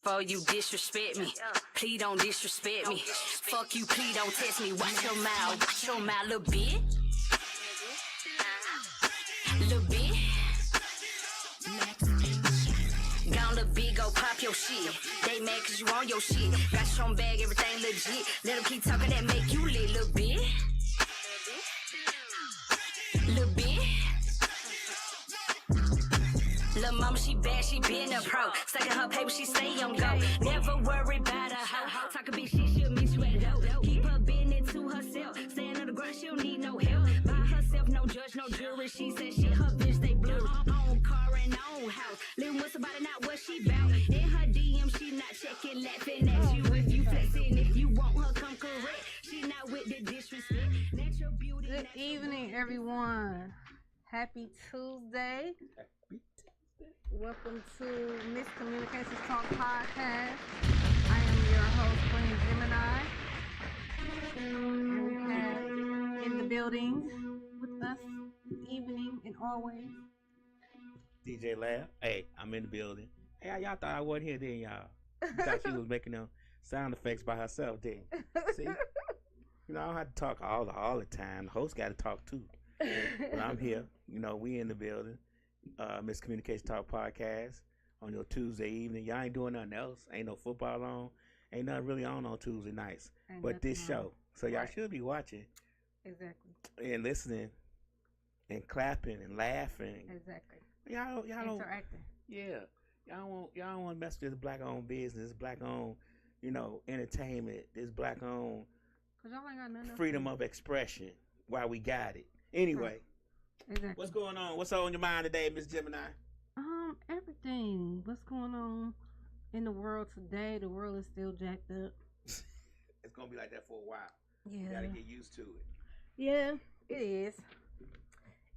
For you disrespect me, please don't disrespect me. Fuck you, please don't test me. Watch your mouth, little bit. Little bit. Gone little bit, go pop your shit. They mad cause you on your shit. Got your own bag, everything legit. Let them keep talking, that make you lit, little bit. Little bit. Lil' mama, she bad, she been a pro. Stacking her paper, she stay on go. Never worry about a hoe. Talkin' big shit, she'll meet you at dope. Keep her business to herself. Staying on the ground, she don't need no help. By herself, no judge, no jury. She said shit, her bitch, they blue. Own car and own house. Living with somebody, not what she bout. In her DM, she not checking, laughing at you. If you flexing, if you want her, come correct. She not with the disrespect. Natural beauty. Good evening, everyone. Happy Tuesday. Welcome to Miscommunications Talk Podcast. I am your host, Queen Gemini. And we have in the building with us this evening and always DJ Lab. Hey, I'm in the building. Hey, y'all thought I wasn't here then, y'all. You thought she was making them sound effects by herself, didn't you? See? You know, I don't have to talk all the time. The host got to talk too. But I'm here. You know, we in the building. Miscommunication Talk Podcast on your Tuesday evening. Y'all ain't doing nothing else. Ain't no football on. Ain't nothing really on Tuesday nights. But this show. So y'all should be watching. Exactly. And listening and clapping and laughing. Exactly. Y'all don't interacting. Yeah. Y'all don't want to mess with this black owned business, black owned, entertainment, this black owned freedom of expression while we got it. Anyway. Exactly. What's going on? What's on your mind today, Miss Gemini? Everything. What's going on in the world today? The world is still jacked up. It's gonna be like that for a while. Yeah. You gotta get used to it. Yeah, it is.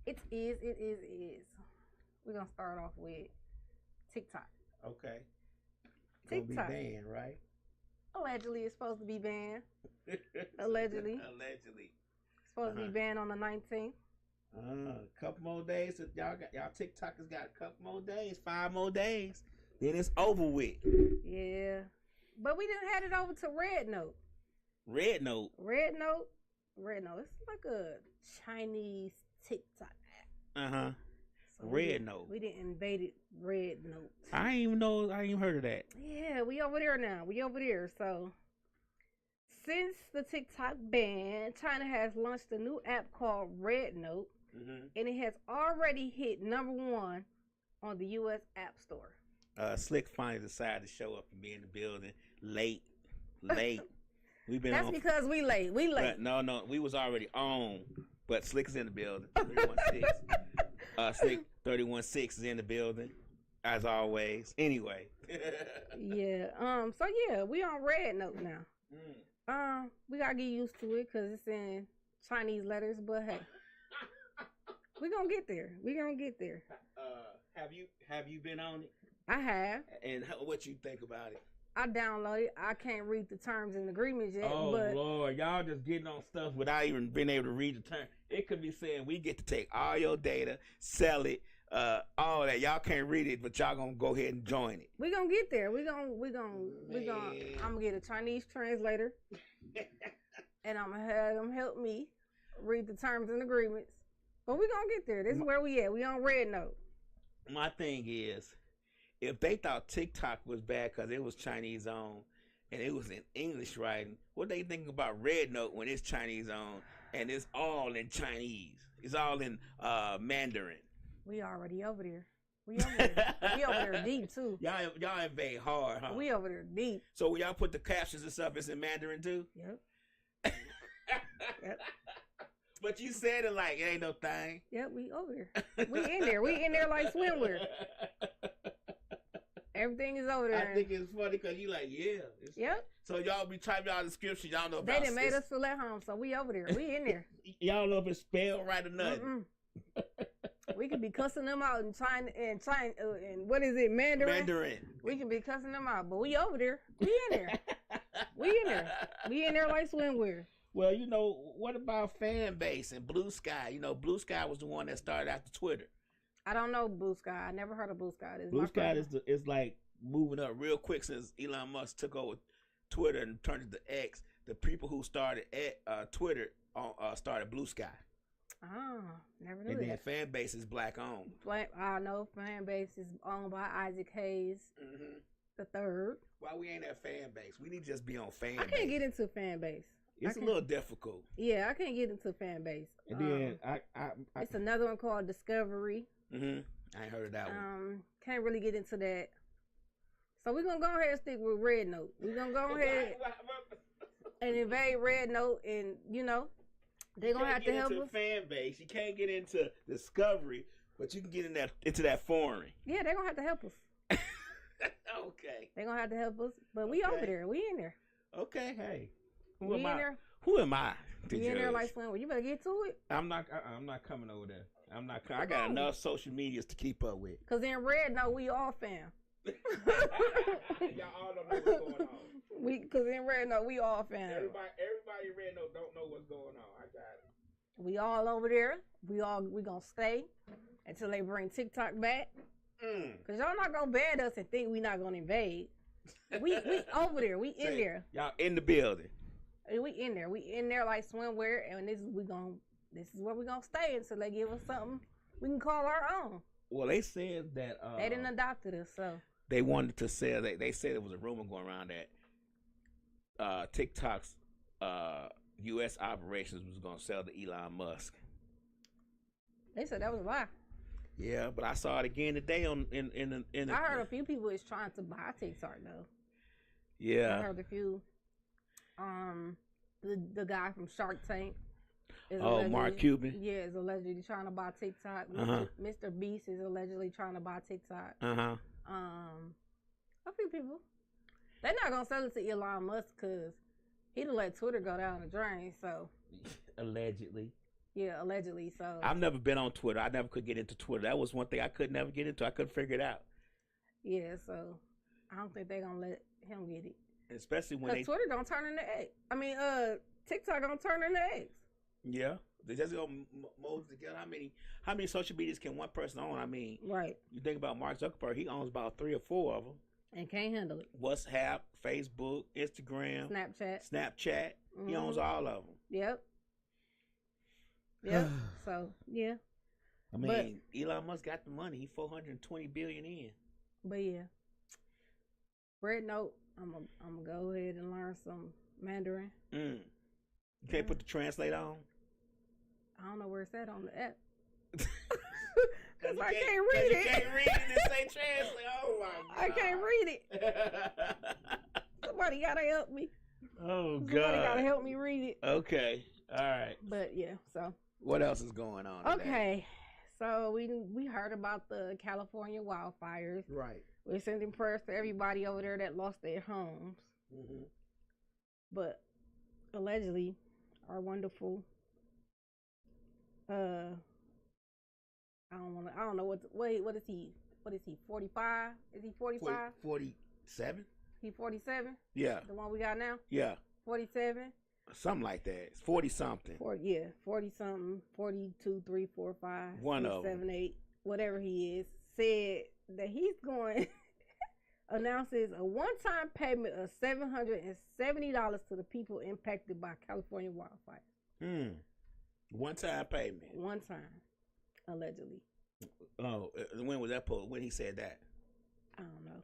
It is. We're gonna start off with TikTok. Okay. TikTok. Gonna be banned, right? Allegedly, it's supposed to be banned. Allegedly. Supposed to be banned on the 19th. A couple more days. Y'all TikTokers got a couple more days, 5 more days. Then it's over with. Yeah. But we didn't hand it over to Red Note. Red Note. It's like a Chinese TikTok app. Uh-huh. So Red Note. We didn't invade Red Note. I ain't even heard of that. Yeah, we over there now. So since the TikTok ban, China has launched a new app called Red Note. Mm-hmm. And it has already hit #1 on the U.S. App Store. Slick finally decided to show up and be in the building late. We've been That's on because we late. No, we was already on, but Slick is in the building. 316. Slick 316 is in the building as always. Anyway. Yeah. So yeah, we on Red Note now. We gotta get used to it because it's in Chinese letters, but hey. We're gonna get there. Have you been on it? I have. And what you think about it? I downloaded it. I can't read the terms and agreements yet. Oh, but Lord. Y'all just getting on stuff without even being able to read the terms. It could be saying we get to take all your data, sell it, all that. Y'all can't read it, but y'all gonna go ahead and join it. We're gonna get there. I'm gonna get a Chinese translator. And I'm gonna have them help me read the terms and agreements. But we're going to get there. This is where we at. We on Red Note. My thing is, if they thought TikTok was bad because it was Chinese owned and it was in English writing, what they think about Red Note when it's Chinese owned and it's all in Chinese? It's all in Mandarin. We already over there. We over there deep, too. Y'all invade hard, huh? We over there deep. So when y'all put the captions and stuff, it's in Mandarin, too? Yep. Yep. But you said it like it ain't no thing. Yep, we over there. We in there. We in there like swimwear. Everything is over there. I think it's funny because you like, yeah. Yep. So y'all be typing y'all description. Y'all know about they done made us feel at home, so we over there. We in there. Y'all know if it's spelled right or nothing. We could be cussing them out in China and what is it, Mandarin? We can be cussing them out, but we over there. We in there. We in there like swimwear. Well, what about fan base and Blue Sky? Blue Sky was the one that started after Twitter. I don't know Blue Sky. I never heard of Blue Sky. Blue Sky is like moving up real quick since Elon Musk took over Twitter and turned it to X. The people who started at Twitter started Blue Sky. Oh, never knew And that. then fan base is black owned. I know fan base is owned by Isaac Hayes the third. Why we ain't at fan base? We need to just be on fan I base. can't get into fan base. It's a little difficult. Yeah, I can't get into fan base. And then it's another one called Discovery. I ain't heard of that one. Can't really get into that. So we're gonna go ahead and stick with Red Note. We're gonna go ahead and invade Red Note, and they're gonna have to help us. Fan base. You can't get into Discovery, but you can get into that foreign. Yeah, they're gonna have to help us. Okay. They're gonna have to help us, but we over there. We in there. Okay. Hey. We in there. Who am I to We in there like Slim. Well, you better get to it. I'm not coming over there. I got enough social medias to keep up with. Cause in Red Note, we all fam. Y'all all don't know what's going on. Cause in Red Note, we all fam. Everybody in Red Note don't know what's going on. I got it. We all over there. We gonna stay until they bring TikTok back. Cause y'all not gonna ban us and think we not gonna invade. We over there. We in there. Y'all in the building. We in there. We in there like swimwear, and this is where we gonna stay until they give us something we can call our own. Well, they said that they didn't adopt us, so they wanted to sell. They said there was a rumor going around that TikTok's U.S. operations was gonna sell to Elon Musk. They said that was a lie. Yeah, but I saw it again today in I heard a few people is trying to buy TikTok though. Yeah, I heard a few. The guy from Shark Tank. Mark Cuban. Yeah, is allegedly trying to buy TikTok. Mr. Beast is allegedly trying to buy TikTok. A few people. They're not gonna sell it to Elon Musk because he'd let Twitter go down the drain. So allegedly. Yeah, allegedly. So I've never been on Twitter. I never could get into Twitter. That was one thing I could never get into. I couldn't figure it out. Yeah, so I don't think they're gonna let him get it. Especially when Twitter don't turn into X. I mean, TikTok don't turn into X. Yeah, they just go mold together. How many social medias can one person own? I mean, right. You think about Mark Zuckerberg; he owns about 3 or 4 of them, and can't handle it. WhatsApp, Facebook, Instagram, Snapchat. He owns all of them. Yep. So yeah. I mean, Elon Musk got the money. He $420 billion in. But yeah, Red Note. I'm gonna go ahead and learn some Mandarin. You can't put the translate on. I don't know where it's at on the app. Cause I can't read it. You can't read it and say translate. Oh my God. I can't read it. Somebody gotta help me. Oh God. Somebody gotta help me read it. Okay. All right. But yeah. So. What else is going on? Okay. So we heard about the California wildfires. Right. We're sending prayers to everybody over there that lost their homes. But allegedly, our wonderful, I don't know what is he? What is he? 45? Is he 45? 47? He 47? Yeah. The one we got now? Yeah. 47? Something like that. It's 40 something. 40 something. 42, 3, 4, 5, one 6, of 7, 8, whatever he is, said that he's going announces a one-time payment of $770 to the people impacted by California wildfires. One-time payment. One time, allegedly. Oh, when was that post? When he said that? I don't know.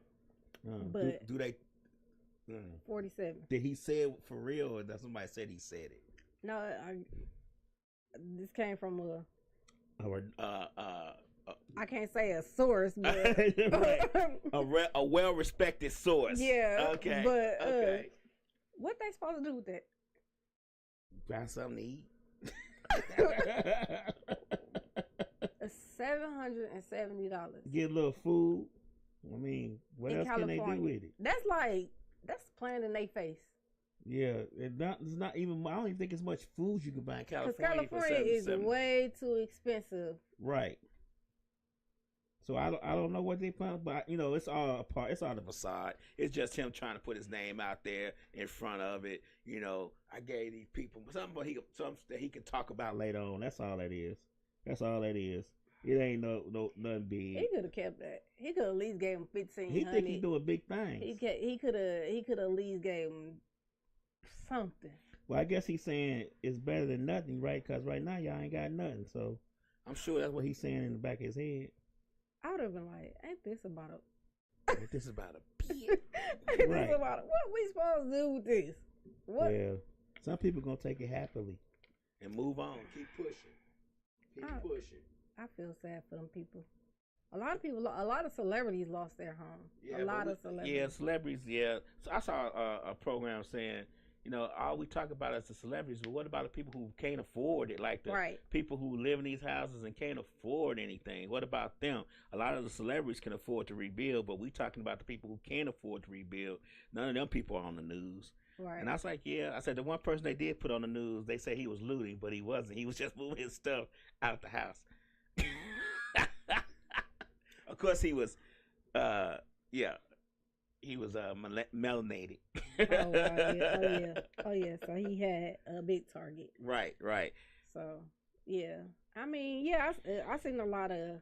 But do they? 47. Did he say it for real, or does somebody said he said it? No, this came from I can't say a source, but a well-respected source. Yeah. Okay. But okay. What they supposed to do with that? Find something to eat. $770. Get a little food. I mean, what else can they do with it? That's playing in their face. Yeah, it's not even. I don't even think it's much food you can buy in California. Because California is way too expensive. Right. So I don't know what they plan, but it's all a part. It's all the facade. It's just him trying to put his name out there in front of it. I gave these people something that he can talk about later on. That's all that is. That's all that is. It ain't nothing big. He could have kept that. He could at least gave him 1500. He think he doing big things. He could at least gave him something. Well, I guess he's saying it's better than nothing, right? Because right now y'all ain't got nothing. So I'm sure that's what he's saying in the back of his head. I would have been like, ain't this about This is about a ain't right. this about what we supposed to do with this? What? Well, some people gonna take it happily and move on. Keep pushing. Keep pushing. I feel sad for them people. A lot of celebrities lost their home. Yeah, a lot of celebrities. Yeah, celebrities. Yeah. So I saw a program saying, all we talk about is the celebrities, but what about the people who can't afford it? Like the people who live in these houses and can't afford anything. What about them? A lot of the celebrities can afford to rebuild, but we talking about the people who can't afford to rebuild. None of them people are on the news. Right. And I was like, yeah. I said the one person they did put on the news, they say he was looting, but he wasn't. He was just moving his stuff out of the house. Of course, he was, he was melanated. Oh yeah. So he had a big target. Right. So yeah, I mean, yeah, I seen a lot of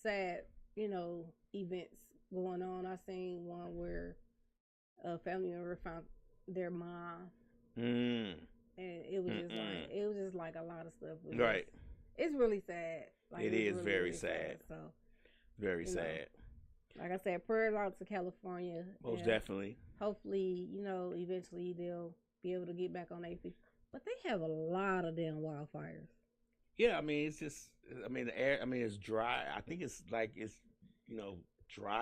sad, events going on. I seen one where a family member found their mom, and it was just like a lot of stuff. Right. It's really sad. Like, it is really, very really sad. So very sad. Like I said, prayers out to California. Most definitely. Hopefully, eventually they'll be able to get back on their feet. But they have a lot of damn wildfires. Yeah, I mean, it's just, the air, it's dry. I think it's dry.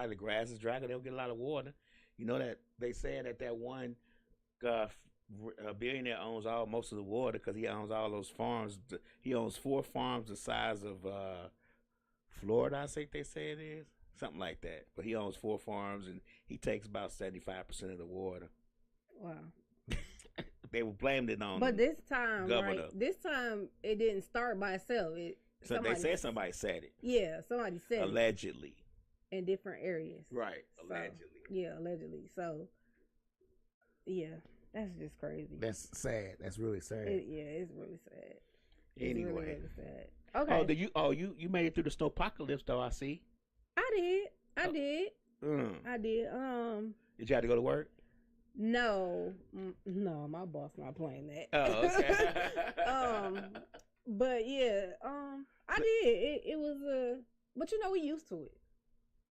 The grass is dry because they don't get a lot of water. You know that they said that one billionaire owns most of the water because he owns all those farms. He owns 4 farms the size of Florida, I think they say it is. Something like that. But he owns 4 farms, and he takes about 75% of the water. Wow. They were blamed it on But this time, governor. right? This time, it didn't start by itself. So they said somebody said it. Yeah, somebody said allegedly. It. In different areas. Right, allegedly. So, yeah, allegedly. So, yeah, that's just crazy. That's sad. That's really sad. It's really sad. Anyway. It's really, really sad. Okay. You made it through the snowpocalypse, though, I see. I did. I did. Did you have to go to work? No, my boss not playing that. Oh, okay. But yeah, I did. It was but we used to it.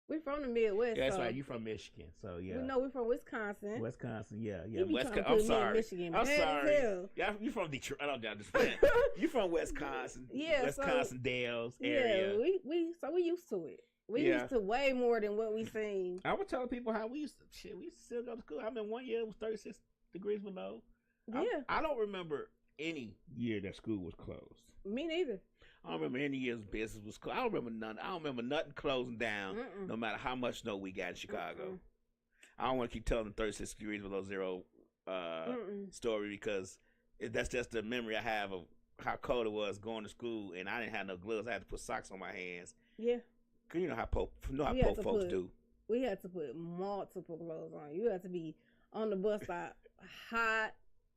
We from the Midwest. Yeah, that's so right. You from Michigan, so yeah. We from Wisconsin. Yeah. I'm sorry. Michigan, I'm sorry. Yeah, you from Detroit. I don't understand. You from Wisconsin? Yeah, Wisconsin Dells area. Yeah, we used to it. We used to way more than what we seen. I was telling people how we used to still go to school. I mean, one year it was 36 degrees below. Yeah. I don't remember any year that school was closed. Me neither. I don't remember any year's business was closed. I don't remember nothing closing down, no matter how much snow we got in Chicago. I don't want to keep telling the 36 degrees below zero story because that's just the memory I have of how cold it was going to school, and I didn't have no gloves. I had to put socks on my hands. Yeah. Cause you know how poor folks do. We had to put multiple clothes on. You had to be on the bus like hot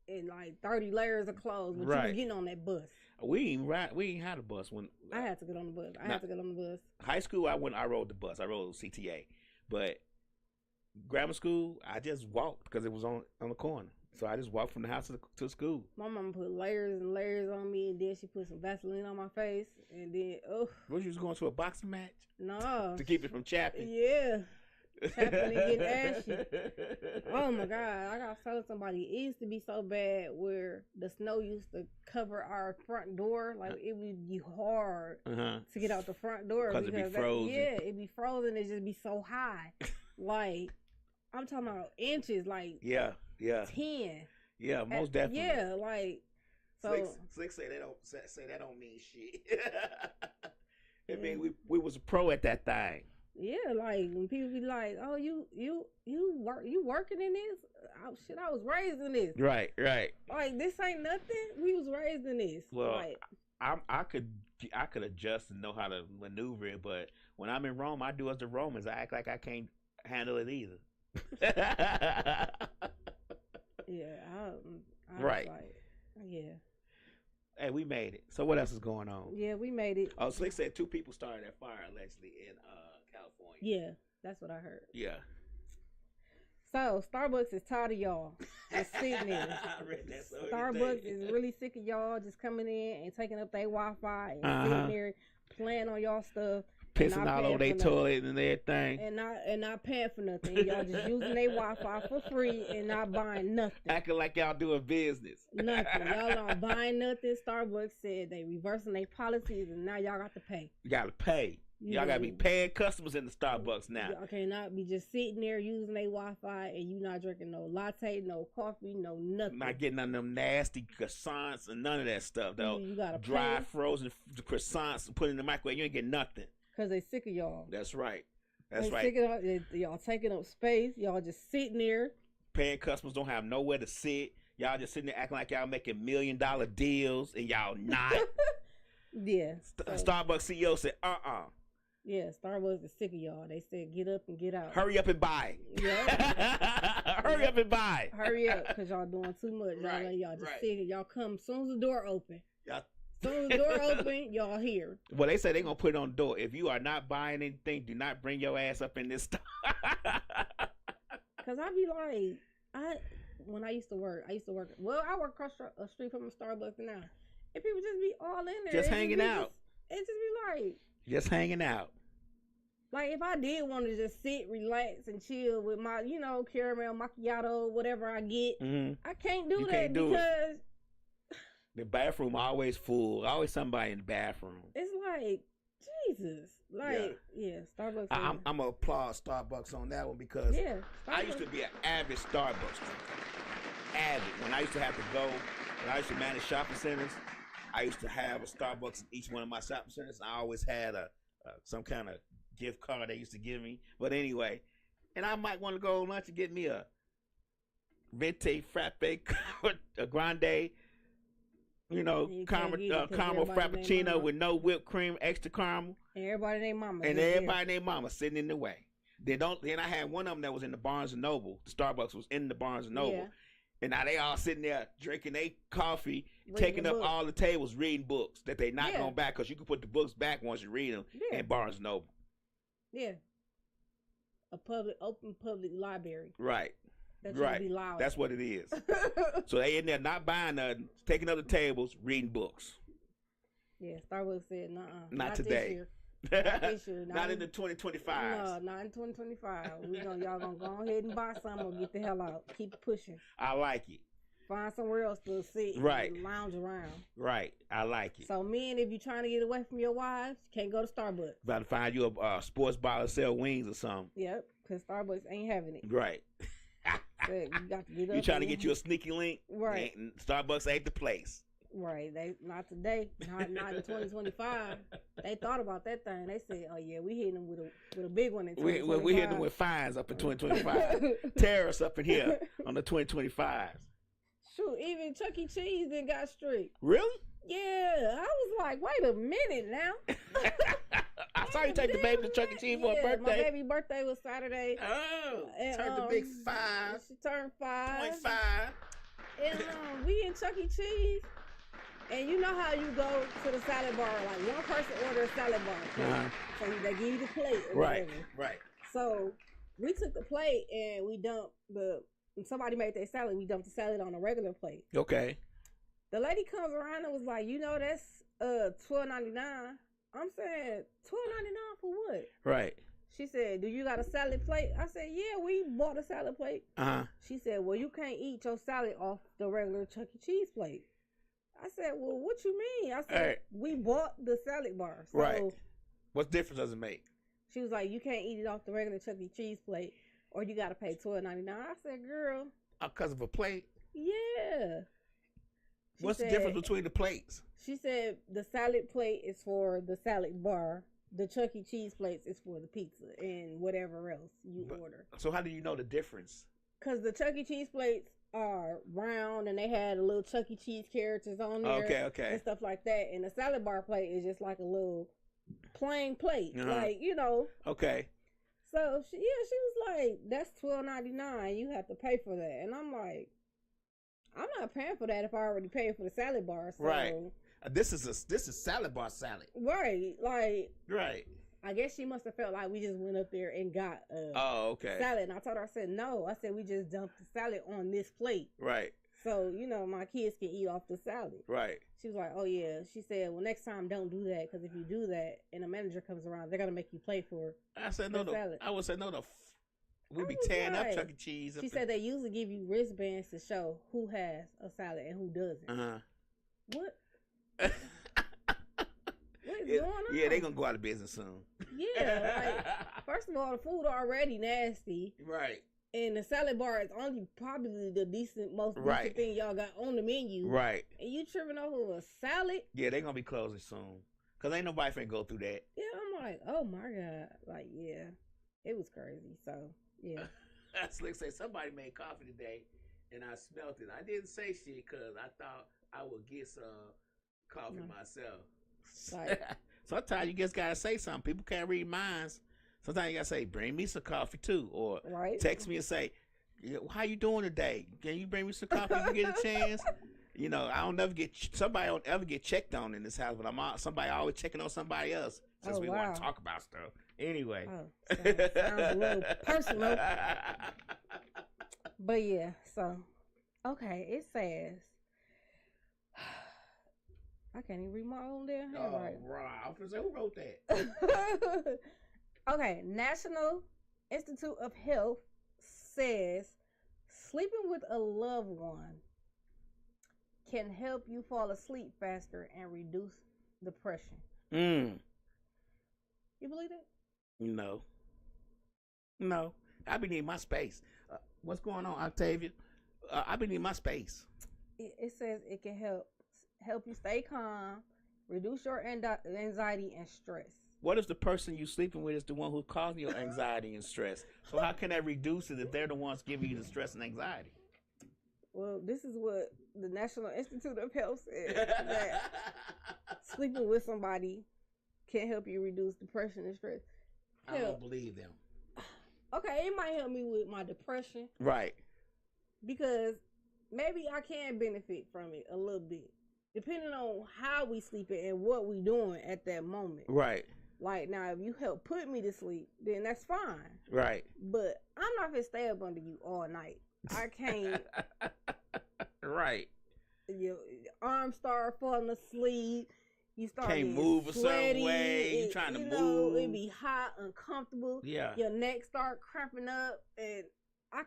and like 30 layers of clothes when you were getting on that bus. We ain't had a bus when I had to get on the bus. I had to get on the bus. High school, I rode the bus. I rode CTA, but grammar school, I just walked because it was on the corner. So I just walked from the house to school. My mama put layers and layers on me, and then she put some Vaseline on my face, and then Was you was going to a boxing match? No. To keep it from chapping? Yeah. Chapping and getting ashy. Oh my God. I gotta tell somebody, it used to be so bad where the snow used to cover our front door. Like it would be hard to get out the front door. Because it'd be frozen. It'd be frozen. It'd just be so high. Like, I'm talking about inches, like 10. Yeah, most definitely. Yeah, like so. Slick say that don't mean shit. I mean, we was a pro at that thing. Yeah, like when people be like, "Oh, you working in this?" Oh, shit, I was raised in this. Right. Like this ain't nothing. We was raised in this. Well, like, I could adjust and know how to maneuver it, but when I'm in Rome, I do as the Romans. I act like I can't handle it either. Yeah, I right. was like, yeah. Hey, we made it. So what else is going on? Yeah, we made it. Oh, Slick said 2 people started that fire allegedly in California. Yeah, that's what I heard. Yeah. So Starbucks is tired of y'all just sitting there. I read that, so Starbucks is really sick of y'all just coming in and taking up their Wi-Fi and sitting there playing on y'all stuff, pissing all over their toilet and everything, and not paying for nothing. Y'all just using their Wi-Fi for free and not buying nothing. acting like y'all doing business. Nothing. Y'all not buying nothing. Starbucks said they reversing their policies and now y'all got to pay. You gotta pay. Y'all gotta be paying customers in the Starbucks now. Y'all cannot be just sitting there using their Wi-Fi and you not drinking no latte, no coffee, no nothing. Not getting none of them nasty croissants and none of that stuff though. You gotta dry pay. Frozen croissants and put in the microwave. You ain't getting nothing. Cause they sick of y'all. That's right. That's they right. Sick of y'all taking up space. Y'all just sitting there. Paying customers don't have nowhere to sit. Y'all just sitting there acting like y'all making $1 million deals and y'all not. Yeah. Starbucks CEO said, Yeah, Starbucks is sick of y'all. They said, get up and get out. Hurry up and buy. Yeah. Hurry up and buy. Hurry up, because y'all doing too much. Y'all just sick of y'all come as soon as the door open. As soon as the door open, y'all here. Well, they say they're going to put it on the door. If you are not buying anything, do not bring your ass up in this store. Because I be like, when I used to work, well, I work across a street from a Starbucks now. And people just be all in there. Just hanging out. It just be like. Just hanging out. Like, if I did want to just sit, relax, and chill with my, caramel macchiato, whatever I get, I can't do that because the bathroom always full. Always somebody in the bathroom. It's like, Jesus. Like, yeah Starbucks. I'm going to applaud Starbucks on that one because I used to be an avid Starbucks drinker. Avid. When I used to have to go, when I used to manage shopping centers, I used to have a Starbucks in each one of my shopping centers. I always had some kind of gift card they used to give me. But anyway, and I might want to go lunch and get me a venti frappe, a grande, caramel frappuccino with no whipped cream, extra caramel. And everybody named mama. And everybody named mama sitting in the way. Then I had one of them that was in the Barnes and Noble. The Starbucks was in the Barnes and Noble. Yeah. And now they all sitting there drinking their coffee, taking up all the tables, reading books that they not going back because you can put the books back once you read them in Barnes and Noble. Yeah. A open public library. Right. That right. Be loud. That's what it is. So they in there not buying nothing, taking up the tables, reading books. Yeah, Starbucks said, not today. This year. Not this year. Not in the 2025. No, not in 2025. Y'all gonna go ahead and buy some or get the hell out. Keep pushing. I like it. Find somewhere else to sit and lounge around. Right. I like it. So men, if you're trying to get away from your wives, you can't go to Starbucks. About to find you a sports bar to sell wings or something. Yep, because Starbucks ain't having it. Right. So you got to get up. You trying to get you a sneaky link? Right. Starbucks ain't the place. Right, they not today, not in 2025. They thought about that thing. They said, "Oh yeah, we hitting them with a big one in 2025." We hitting them with fines up in 2025. Tariffs up in here on the 2025s. Shoot, even Chuck E. Cheese then got strict. Really? Yeah, I was like, wait a minute now. I saw you take the baby to Chuck E. Cheese for her birthday. My baby birthday was Saturday. Oh, and, turned the big 5. She turned 5. 0.5. And we in Chuck E. Cheese. And you know how you go to the salad bar, like one person order a salad bar. So they give you the plate. Right. So we took the plate and we dumped somebody made their salad, we dumped the salad on a regular plate. Okay. The lady comes around and was like, that's $12.99. I'm saying, $12.99 for what? Right. She said, do you got a salad plate? I said, yeah, we bought a salad plate. She said, well, you can't eat your salad off the regular Chuck E. Cheese plate. I said, well, what you mean? I said, we bought the salad bar. So right. What difference does it make? She was like, you can't eat it off the regular Chuck E. Cheese plate, or you got to pay $12.99. I said, girl. Because of a plate? Yeah. What's the difference between the plates? She said the salad plate is for the salad bar. The Chuck E. Cheese plates is for the pizza and whatever else you order. So how do you know the difference? Because the Chuck E. Cheese plates are round and they had a little Chuck E. Cheese characters on there. Okay. And stuff like that. And the salad bar plate is just like a little plain plate. Like, Okay. So, she was like, that's $12.99. You have to pay for that. And I'm like, I'm not paying for that if I already paid for the salad bar. So. Right. This is salad bar salad. Right. Like, Right. I guess she must have felt like we just went up there and got okay. salad. And I told her, I said, no. I said, we just dumped the salad on this plate. Right. So, my kids can eat off the salad. Right. She was like, oh, yeah. She said, well, next time don't do that, because if you do that and a manager comes around, they're going to make you pay for I said, the no, salad. I would say, no, we be tearing up Chuck E. Cheese. She said they usually give you wristbands to show who has a salad and who doesn't. Uh-huh. What? What is going on? Yeah, they going to go out of business soon. Yeah, like, first of all, the food already nasty. Right. And the salad bar is only probably the most decent thing y'all got on the menu. Right. And you tripping over a salad? Yeah, they going to be closing soon. Because ain't nobody finna go through that. Yeah, I'm like, oh my God. Like, yeah, it was crazy. So, yeah. Slick say somebody made coffee today and I smelt it. I didn't say shit because I thought I would get some coffee myself. Like, Sometimes you just gotta say something. People can't read minds. Sometimes you gotta say, "Bring me some coffee too," or text me and say, "How you doing today? Can you bring me some coffee? If you get a chance." I don't ever get checked on in this house, but somebody always checking on somebody else since we want to talk about stuff. Anyway, sounds a little personal. But yeah, so okay, it says. I can't even read my own damn handwriting. Oh, right. I was gonna say, who wrote that? Okay, National Institute of Health says sleeping with a loved one can help you fall asleep faster and reduce depression. You believe that? No. I be needing my space. What's going on, Octavia? I be needing my space. It says it can help you stay calm, reduce your anxiety and stress. What if the person you sleeping with is the one who's causing your anxiety and stress? So how can that reduce it if they're the ones giving you the stress and anxiety? Well, this is what the National Institute of Health said, that sleeping with somebody can help you reduce depression and stress. I don't believe them. Okay, it might help me with my depression. Right. Because maybe I can benefit from it a little bit. Depending on how we sleeping and what we doing at that moment. Right. Like, now, if you help put me to sleep, then that's fine. Right. But I'm not going to stay up under you all night. I can't. Right. Your arms start falling asleep. You start can't move a certain way. You trying to move. It be hot, uncomfortable. Yeah. Your neck start cramping up. And I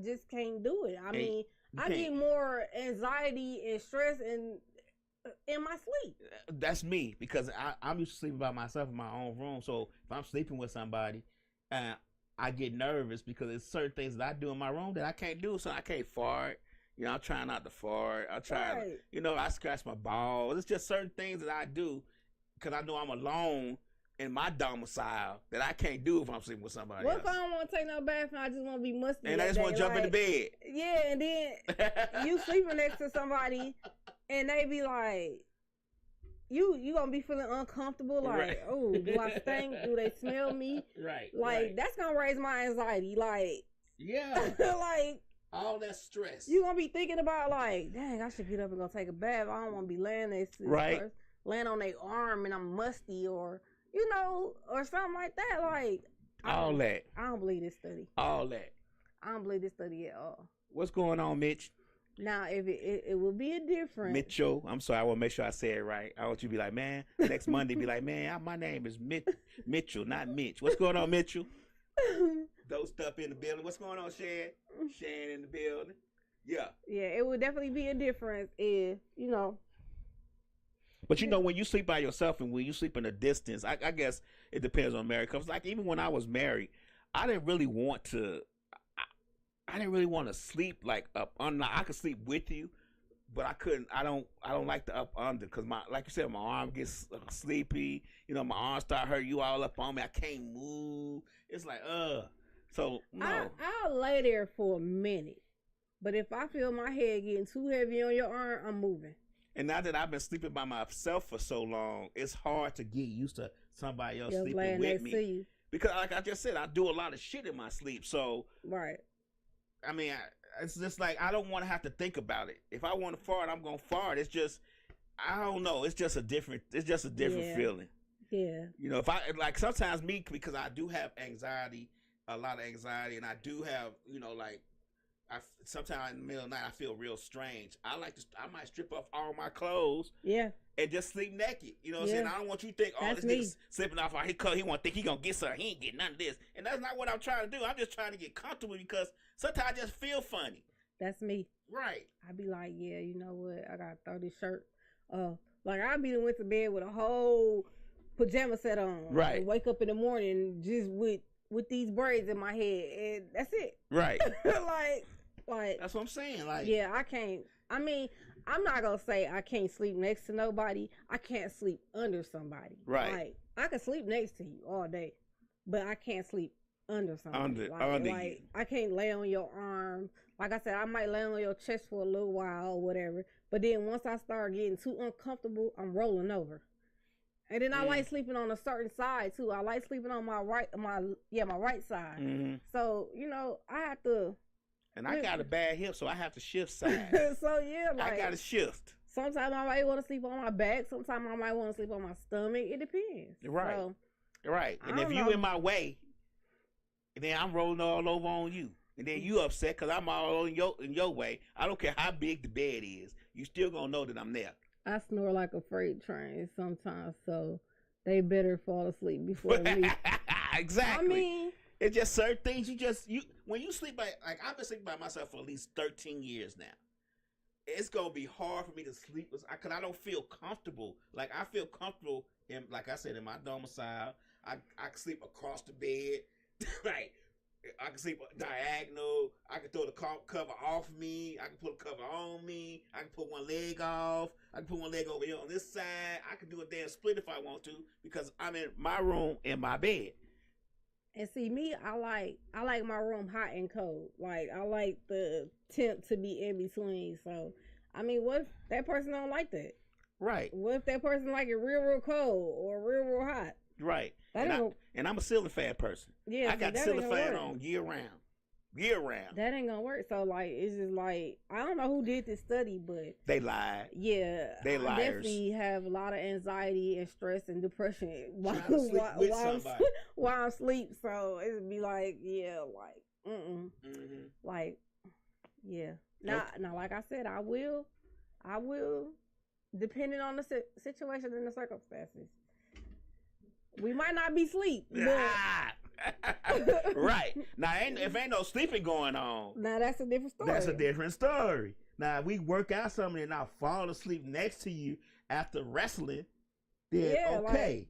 just can't do it. I mean, I get more anxiety and stress in my sleep. That's me, because I'm used to sleeping by myself in my own room. So if I'm sleeping with somebody, I get nervous because there's certain things that I do in my room that I can't do. So I can't fart. I'm trying not to fart. I try, I scratch my balls. It's just certain things that I do because I know I'm alone in my domicile that I can't do if I'm sleeping with somebody else. What if I don't want to take no bath and I just want to be musty? And I just want to jump in the bed. Yeah, and then you sleeping next to somebody and they be like, you gonna be feeling uncomfortable, like, oh, do I stink? Do they smell me? Right. Like, that's gonna raise my anxiety. Like, yeah. Like, all that stress. You gonna be thinking about, like, dang, I should get up and go take a bath. I don't want to be laying next to this person, laying on their arm and I'm musty, or or something like that. Like, I don't believe this study. All that. I don't believe this study at all. What's going on, Mitch? Now, if it will be a difference. Mitchell. I'm sorry. I want to make sure I say it right. I want you to be like, man, next Monday, be like, man, my name is Mitchell, not Mitch. What's going on, Mitchell? Those stuff in the building. What's going on, Shan? Shan in the building. Yeah. Yeah, it would definitely be a difference if, But when you sleep by yourself and when you sleep in a distance, I guess it depends on marriage. Because like even when I was married, I didn't really want to sleep like up under. I could sleep with you, but I couldn't. I don't like the up under because like you said, my arm gets sleepy. My arms start hurting. You all up on me. I can't move. It's like So no. I'll lay there for a minute, but if I feel my head getting too heavy on your arm, I'm moving. And now that I've been sleeping by myself for so long, it's hard to get used to somebody else sleeping with me. Because like I just said, I do a lot of shit in my sleep. So right. I mean, it's just like I don't want to have to think about it. If I want to fart, I'm going to fart. It's just I don't know. It's just a different. It's just a different Yeah. feeling. Yeah. You know, if I like sometimes me because I do have anxiety, a lot of anxiety, and I do have like sometimes in the middle of the night I feel real strange. I might strip off all my clothes. Yeah. And just sleep naked. You know what I'm saying? I don't want you to think, oh, That's this me. nigga's slipping off. He want to think he going to get something. He ain't getting none of this. And that's not what I'm trying to do. I'm just trying to get comfortable because sometimes I just feel funny. That's me. Right. I be like, yeah, you know what? I got to throw this shirt. Like, I be went to bed with a whole pajama set on. Right. And wake up in the morning just with these braids in my head. And that's it. Right. like. That's what I'm saying. Like. Yeah, I can't. I mean, I'm not gonna say I can't sleep next to nobody. I can't sleep under somebody. Right. Like I can sleep next to you all day, but I can't sleep under somebody. Under you. Like I can't lay on your arm. Like I said, I might lay on your chest for a little while or whatever. But then once I start getting too uncomfortable, I'm rolling over. And then I like sleeping on a certain side too. I like sleeping on my right side. Mm-hmm. So I have to. And I got a bad hip, so I have to shift sides. So yeah, like I got to shift. Sometimes I might want to sleep on my back. Sometimes I might want to sleep on my stomach. It depends. Right. So, right. And if you in my way, then I'm rolling all over on you. And then you upset because I'm all in your way. I don't care how big the bed is. You still going to know that I'm there. I snore like a freight train sometimes, so they better fall asleep before me. Exactly. I mean, it's just certain things when you sleep like I've been sleeping by myself for at least 13 years now. It's gonna be hard for me to sleep because I don't feel comfortable. Like I feel comfortable in, like I said, in my domicile. I can sleep across the bed, right? I can sleep diagonal. I can throw the cover off me. I can put a cover on me. I can put one leg off. I can put one leg over here on this side. I can do a damn split if I want to because I'm in my room in my bed. And see me, I like my room hot and cold. Like I like the temp to be in between. So I mean, what if that person don't like that? Right. What if that person like it real cold or real hot? Right. And I'm a ceiling fan person. Yeah, I got ceiling fan on year round. That ain't gonna work. So like, it's just like I don't know who did this study, but they lied. Yeah, they liars. I definitely have a lot of anxiety and stress and depression while I'm asleep. So it'd be like, yeah, like, like, yeah. Now, like I said, I will, depending on the situation and the circumstances. We might not be asleep, but right. Now, if ain't no sleeping going on, now that's a different story. That's a different story. Now, if we work out something and I fall asleep next to you after wrestling, then okay. Like,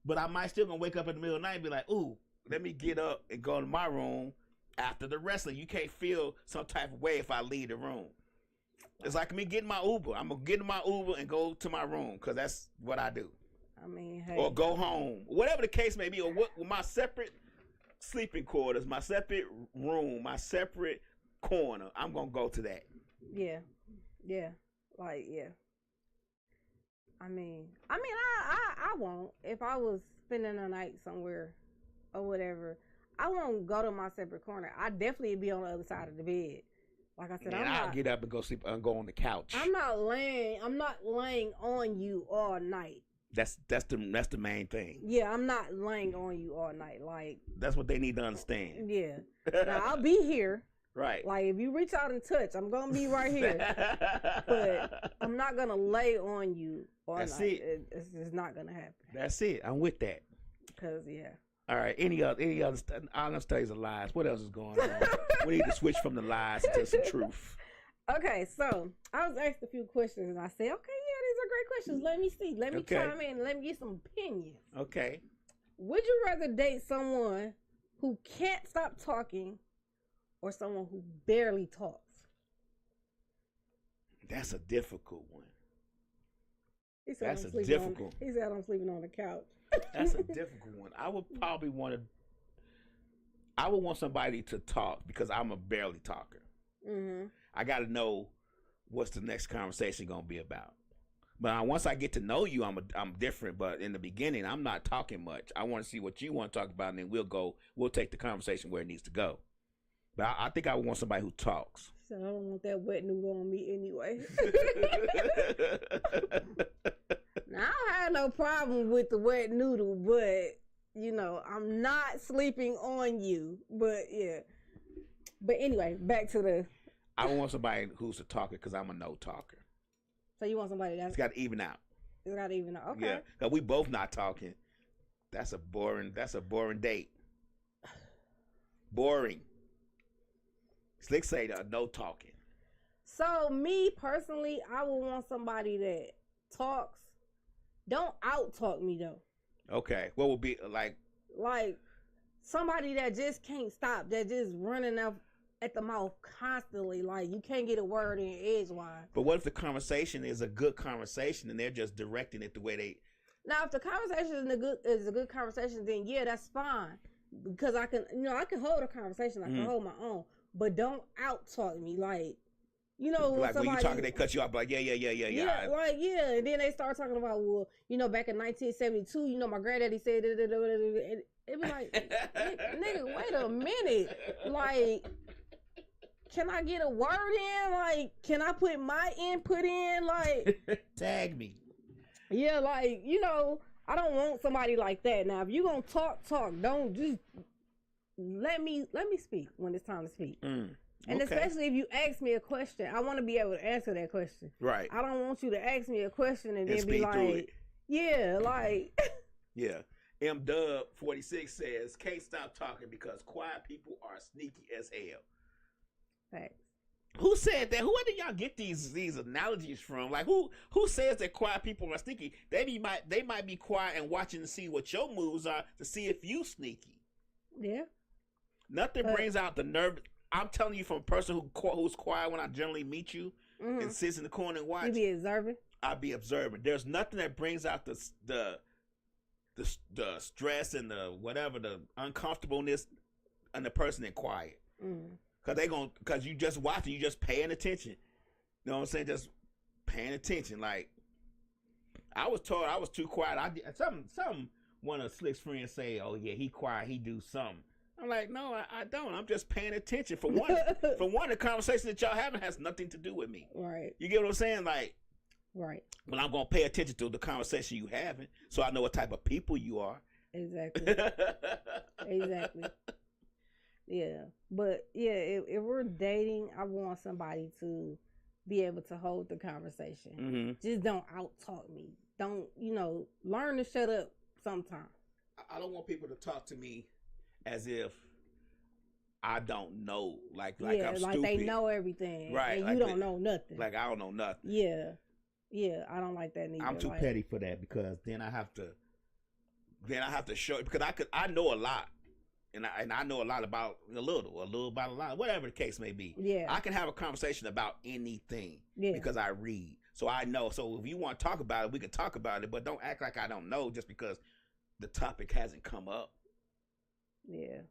but I might still gonna wake up in the middle of the night and be like, ooh, let me get up and go to my room after the wrestling. You can't feel some type of way if I leave the room. It's like me getting my Uber. I'm gonna get in my Uber and go to my room because that's what I do. I mean, hey. Or go home, whatever the case may be, or what my separate sleeping quarters, my separate room, my separate corner. I'm gonna go to that. Yeah. Like, yeah. I mean, I won't. If I was spending a night somewhere or whatever, I won't go to my separate corner. I definitely be on the other side of the bed. Like I said, I'll get up and go sleep and go on the couch. I'm not laying on you all night. That's the main thing. Yeah, I'm not laying on you all night. Like that's what they need to understand. Yeah. Now I'll be here. Right. Like if you reach out and touch, I'm gonna be right here. But I'm not gonna lay on you all night. It's just not gonna happen. That's it. I'm with that. Cause yeah. All right. Any other all them studies of lies. What else is going on? We need to switch from the lies to some truth. Okay, so I was asked a few questions and I said, okay, yeah, these are great questions. Let me see. Let me chime in. Let me get some opinions. Okay. Would you rather date someone who can't stop talking or someone who barely talks? That's a difficult one. He said That's a difficult. He said I'm sleeping on the couch. That's a difficult one. I would probably want somebody to talk because I'm a barely talker. Mm-hmm. I got to know what's the next conversation going to be about. But once I get to know you, I'm different. But in the beginning, I'm not talking much. I want to see what you want to talk about, and then we'll take the conversation where it needs to go. But I think I want somebody who talks. said, I don't want that wet noodle on me anyway. Now, I don't have no problem with the wet noodle, but, you know, I'm not sleeping on you. But, yeah. But anyway, back to the... I want somebody who's a talker because I'm a no talker. So you want somebody that's... It's got to even out. It's got to even out. Okay. Yeah, because we both not talking. That's a boring date. Boring. Slick say no talking. So me personally, I would want somebody that talks. Don't out talk me though. Okay, what would be like somebody that just can't stop, that just running up at the mouth constantly, like you can't get a word in edgewise. But what if the conversation is a good conversation and they're just directing it the way they... Now, if the conversation is a good conversation, then yeah, that's fine. Because I can hold a conversation, I can hold my own. But don't out talk me, like, you know, like somebody, when you talking, they cut you off, like, yeah. Yeah, like, yeah. And then they start talking about, well, you know, back in 1972, you know, my granddaddy said, and it be like, nigga, wait a minute. Like, can I get a word in? Like, can I put my input in? Like, tag me. Yeah, like, you know, I don't want somebody like that. Now, if you gonna talk, don't just let me speak when it's time to speak. And especially if you ask me a question, I want to be able to answer that question. Right. I don't want you to ask me a question and then be like, yeah, like. Yeah. M Dub 46 says, can't stop talking because quiet people are sneaky as hell. Thanks. Who said that? Where did y'all get these analogies from? Like who says that quiet people are sneaky? They might be quiet and watching to see what your moves are to see if you sneaky. Yeah. Nothing brings out the nerve. I'm telling you, from a person who's quiet when I generally meet you and sits in the corner and watch. You be observing. I'll be observing. There's nothing that brings out the stress and the whatever, the uncomfortableness in the person in quiet. Cause you just watching, you just paying attention. You know what I'm saying? Just paying attention. Like I was told I was too quiet. I did some one of Slick's friends say, "Oh yeah, he quiet. He do something." I'm like, no, I don't. I'm just paying attention. For one, the conversation that y'all having has nothing to do with me. Right. You get what I'm saying? Like, right. But I'm gonna pay attention to the conversation you having, so I know what type of people you are. Exactly. Exactly. Yeah, but yeah, if we're dating, I want somebody to be able to hold the conversation. Just don't out talk me. Don't, learn to shut up sometimes. I don't want people to talk to me as if I don't know, like I'm stupid. Like they know everything, right? And like you don't know nothing. Like I don't know nothing. Yeah, I don't like that neither. I'm too petty for that because then I have to show it because I know a lot. And I know a lot about a little about a lot, whatever the case may be. Yeah. I can have a conversation about anything because I read. So I know. So if you want to talk about it, we can talk about it, but don't act like I don't know just because the topic hasn't come up. Yeah.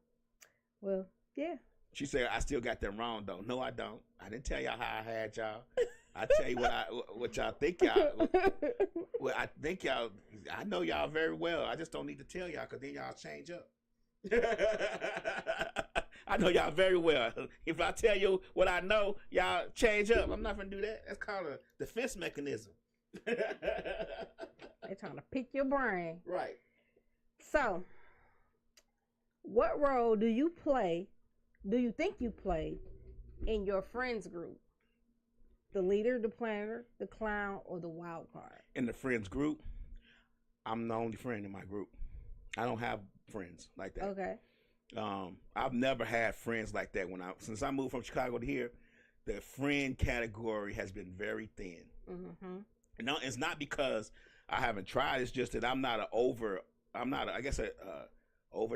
Well, yeah. She said, I still got them wrong, though. No, I don't. I didn't tell y'all how I had y'all. I tell you what y'all think y'all. Well, I think y'all, I know y'all very well. I just don't need to tell y'all because then y'all change up. I know y'all very well. If I tell you what I know, y'all change up. I'm not gonna do that. That's called a defense mechanism. They're trying to pick your brain. Right. So, what role do you think you play in your friends group? The leader, the planner, the clown, or the wild card? In the friends group, I'm the only friend in my group. I don't have friends like that. Okay. I've never had friends like that since I moved from Chicago to here. The friend category has been very thin. No, it's not because I haven't tried. It's just that I'm not over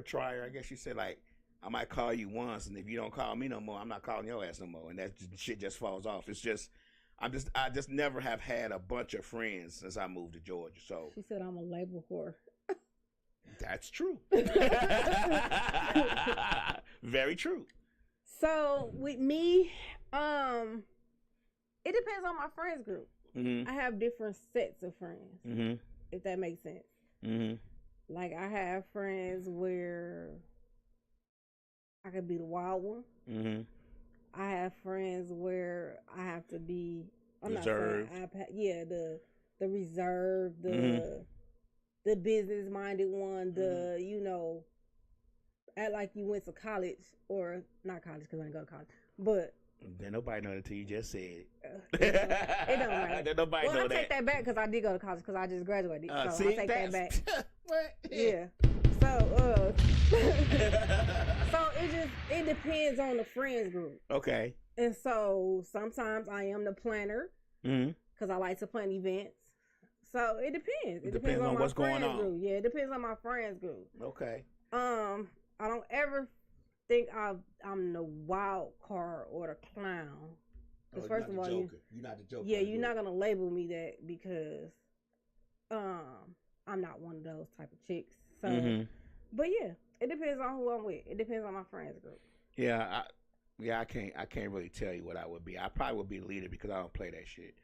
trier. I guess you said, like, I might call you once, and if you don't call me no more, I'm not calling your ass no more, and that shit just falls off. It's just I just never have had a bunch of friends since I moved to Georgia. So she said I'm a label whore. That's true. Very true. So with me, it depends on my friends group. I have different sets of friends, if that makes sense. Like I have friends where I could be the wild one. I have friends where I have to be reserved. The reserved, the business minded one, the act like you went to college or not college because I didn't go to college, but then nobody know that until you just said it. It don't matter. Then nobody know I take that back because I did go to college because I just graduated. So see, I take that back. What? Yeah. So so it depends on the friends group. Okay. And so sometimes I am the planner because I like to plan events. So it depends. It depends on what's going on. Group. Yeah, it depends on my friends group. Okay. I don't ever think I'm the wild card or the clown. Because first of all, you're not the joker. Yeah, you're not gonna label me that because I'm not one of those type of chicks. So, but yeah, it depends on who I'm with. It depends on my friends group. Yeah, I can't really tell you what I would be. I probably would be the leader because I don't play that shit.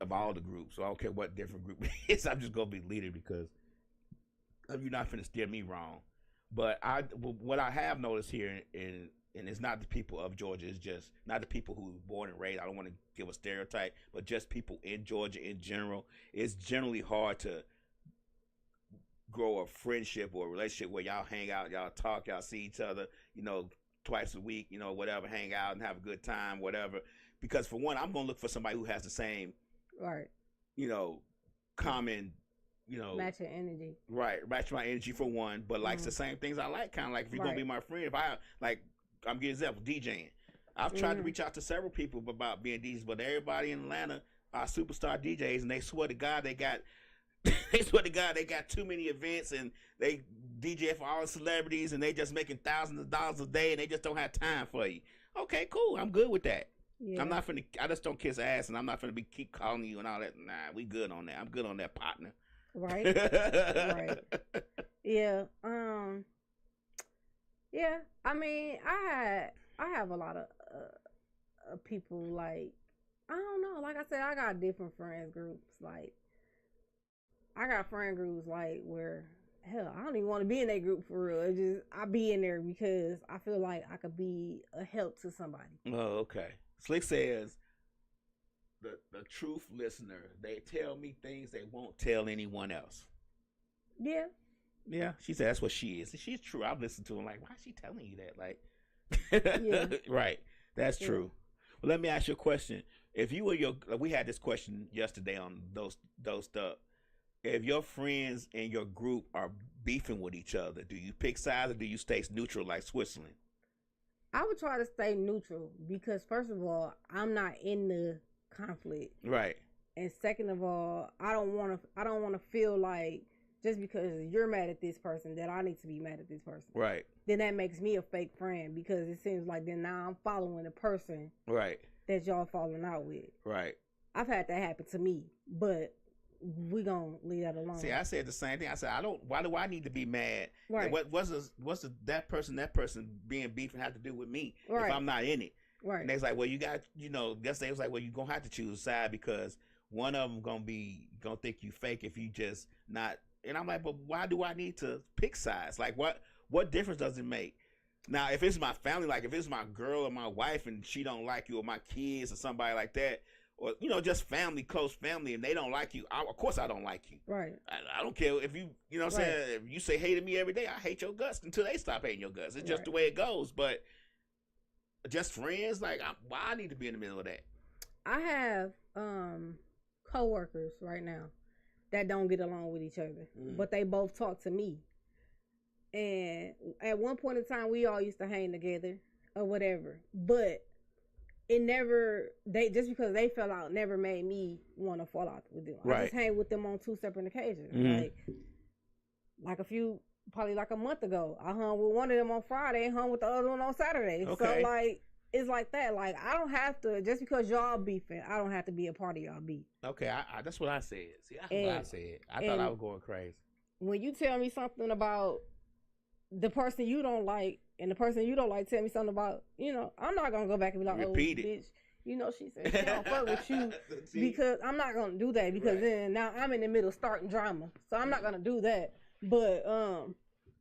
Of all the groups, so I don't care what different group it is. I'm just gonna be leader because you're not finna steer me wrong. But what I have noticed here, and it's not the people of Georgia, it's just not the people who were born and raised. I don't want to give a stereotype, but just people in Georgia in general. It's generally hard to grow a friendship or a relationship where y'all hang out, y'all talk, y'all see each other, twice a week, whatever, hang out and have a good time, whatever. Because for one, I'm gonna look for somebody who has the same, right, common, match your energy. Right, match my energy for one, but likes the same things I like. Kind of like if you're gonna be my friend, if I like, I'm getting example DJing. I've tried to reach out to several people about being DJs, but everybody in Atlanta are superstar DJs, and they swear to God they got too many events, and they DJ for all the celebrities, and they just making thousands of dollars a day, and they just don't have time for you. Okay, cool. I'm good with that. Yeah. I'm not finna. I just don't kiss ass, and I'm not finna keep calling you and all that. Nah, we good on that. I'm good on that, partner. Right. Right. Yeah. Yeah. I mean, I have a lot of people, like, I don't know. Like I said, I got different friends groups. Like, I got friend groups like where, hell, I don't even want to be in that group for real. It's just I be in there because I feel like I could be a help to somebody. Oh, okay. Slick says, the truth listener, they tell me things they won't tell anyone else. Yeah. Yeah, she said that's what she is. And she's true. I've listened to him like, why is she telling you that? Like, yeah. Right. That's true. Well, let me ask you a question. If you were we had this question yesterday on those stuff. If your friends in your group are beefing with each other, do you pick sides or do you stay neutral like Switzerland? I would try to stay neutral because first of all, I'm not in the conflict. Right. And second of all, I don't want to feel like just because you're mad at this person that I need to be mad at this person. Right. Then that makes me a fake friend because it seems like then now I'm following the person. Right. That y'all falling out with. Right. I've had that happen to me, but we gonna leave that alone. See, I said the same thing. I said, why do I need to be mad? Right. What's that person being beefing have to do with me if I'm not in it? Right. And they was like, well, you got, yesterday was like, well, you're going to have to choose a side because one of them going to think you fake if you just not. And I'm like, but why do I need to pick sides? Like, what difference does it make? Now, if it's my family, like if it's my girl or my wife and she don't like you, or my kids or somebody like that, or, just family, close family, and they don't like you, of course I don't like you. Right. I don't care if you, what I'm saying, if you say hey to me every day, I hate your guts until they stop hating your guts. It's just the way it goes. But just friends, like, why I need to be in the middle of that? I have coworkers right now that don't get along with each other, but they both talk to me. And at one point in time, we all used to hang together or whatever, but it never, just because they fell out never made me want to fall out with them. Right. I just hang with them on 2 separate occasions. Like probably like a month ago, I hung with one of them on Friday and hung with the other one on Saturday. Okay. So like, it's like that. Like, I don't have to, just because y'all beefing, I don't have to be a part of y'all beef. Okay, that's what I said. See, that's what I said. I thought I was going crazy. When you tell me something about the person you don't like, and the person you don't like tell me something about, I'm not going to go back and be like, repeat it. Bitch, she said she don't fuck with you because I'm not going to do that because then now I'm in the middle starting drama. So I'm not going to do that. But,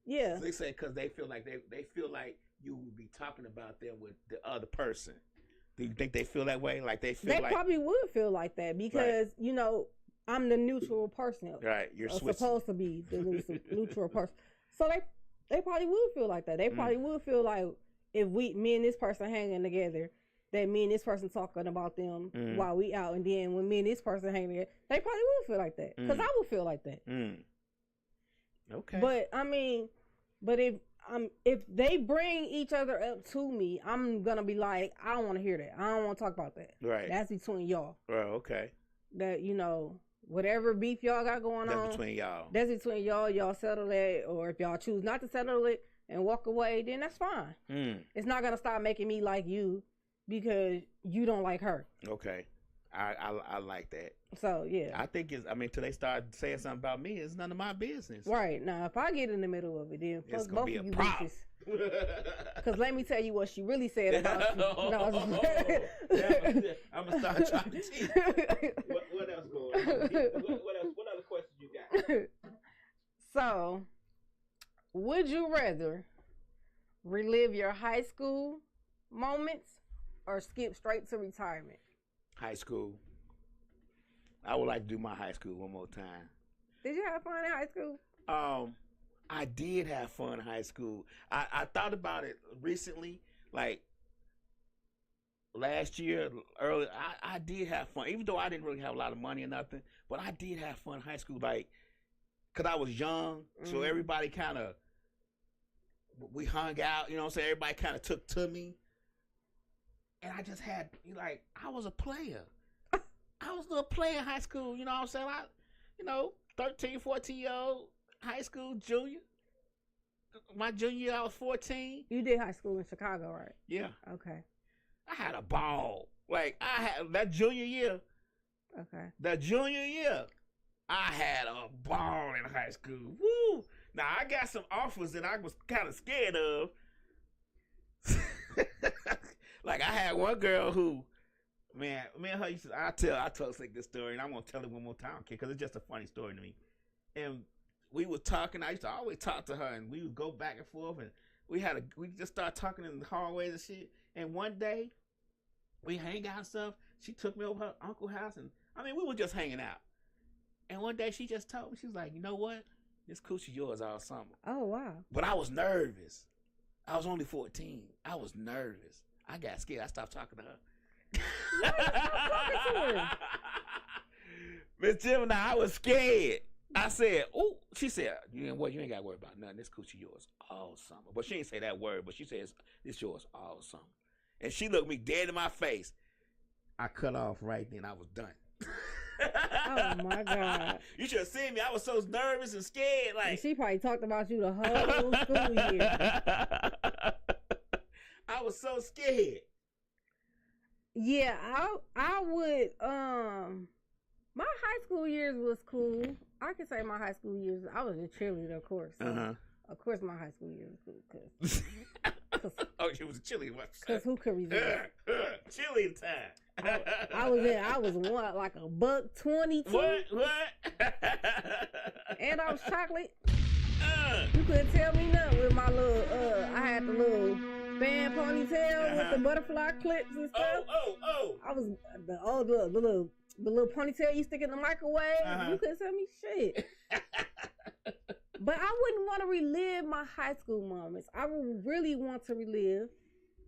yeah. So they say because they feel like they feel like you would be talking about them with the other person. Do you think they feel that way? Like they feel They like probably would feel like that because I'm the neutral person. right? You're supposed to be the neutral person. So they probably would feel like that. They probably would feel like if me and this person hanging together, that me and this person talking about them while we out, and then when me and this person hanging together, they probably would feel like that because I would feel like that. Okay. But I mean, if they bring each other up to me, I'm gonna be like, I don't want to hear that. I don't want to talk about that. Right. That's between y'all. Oh, okay. That whatever beef y'all got going on. That's between y'all. That's between y'all. Y'all settle that, or if y'all choose not to settle it and walk away, then that's fine. It's not gonna stop making me like you because you don't like her. Okay. I like that. So yeah, I think till they start saying something about me, it's none of my business. Right now, if I get in the middle of it, then it's fuck gonna both be of a you problem. bitches. Because let me tell you what she really said about you. No, I'm gonna start trying to teach. What else going on? What other questions you got? So, would you rather relive your high school moments or skip straight to retirement? High school. I would like to do my high school one more time. Did you have fun in high school? I did have fun in high school. I thought about it recently, like last year, early. I did have fun, even though I didn't really have a lot of money or nothing. But I did have fun in high school, like, cause I was young, so everybody kind of we hung out. You know what I'm saying? Everybody kind of took to me. And I just had, I was a player. I was a little player in high school, you know what I'm saying? 13, 14-year-old, high school junior. My junior year, I was 14. You did high school in Chicago, right? Yeah. Okay. I had a ball. Like, I had, that junior year. Okay. That junior year, I had a ball in high school. Woo! Now, I got some offers that I was kind of scared of. Like, I had one girl who, man, me and her used to, I told Slick this story, and I'm going to tell it one more time, okay, because it's just a funny story to me. And we were talking, I used to always talk to her, and we would go back and forth, and we just started talking in the hallways and shit. And one day, we hang out and stuff. She took me over her uncle's house, and, we were just hanging out. And one day, she just told me, she was like, you know what? This coochie yours all summer. Oh, wow. But I was nervous. I was only 14. I was nervous. I got scared. I stopped talking to her. Stop talking to her. Miss Gemini, I was scared. I said, "Oh," she said, "You ain't got to worry about nothing. This coochie yours all summer." But she didn't say that word. But she says, "This yours all summer." And she looked me dead in my face. I cut off right then. I was done. Oh my God! You should have seen me. I was so nervous and scared. Like, and she probably talked about you the whole school year. I was so scared. Yeah, I would. My high school years was cool. I can say my high school years. I was a cheerleader, of course. So of course, my high school years was cool. Oh, she was a cheerleader. Because who could resist? Cheerleader time. I was what, like $1.22. What? And I was chocolate. You couldn't tell me nothing with my little. I had the little fan ponytail with the butterfly clips and stuff. Oh. I was the little ponytail you stick in the microwave. You couldn't tell me shit. But I wouldn't want to relive my high school moments. I would really want to relive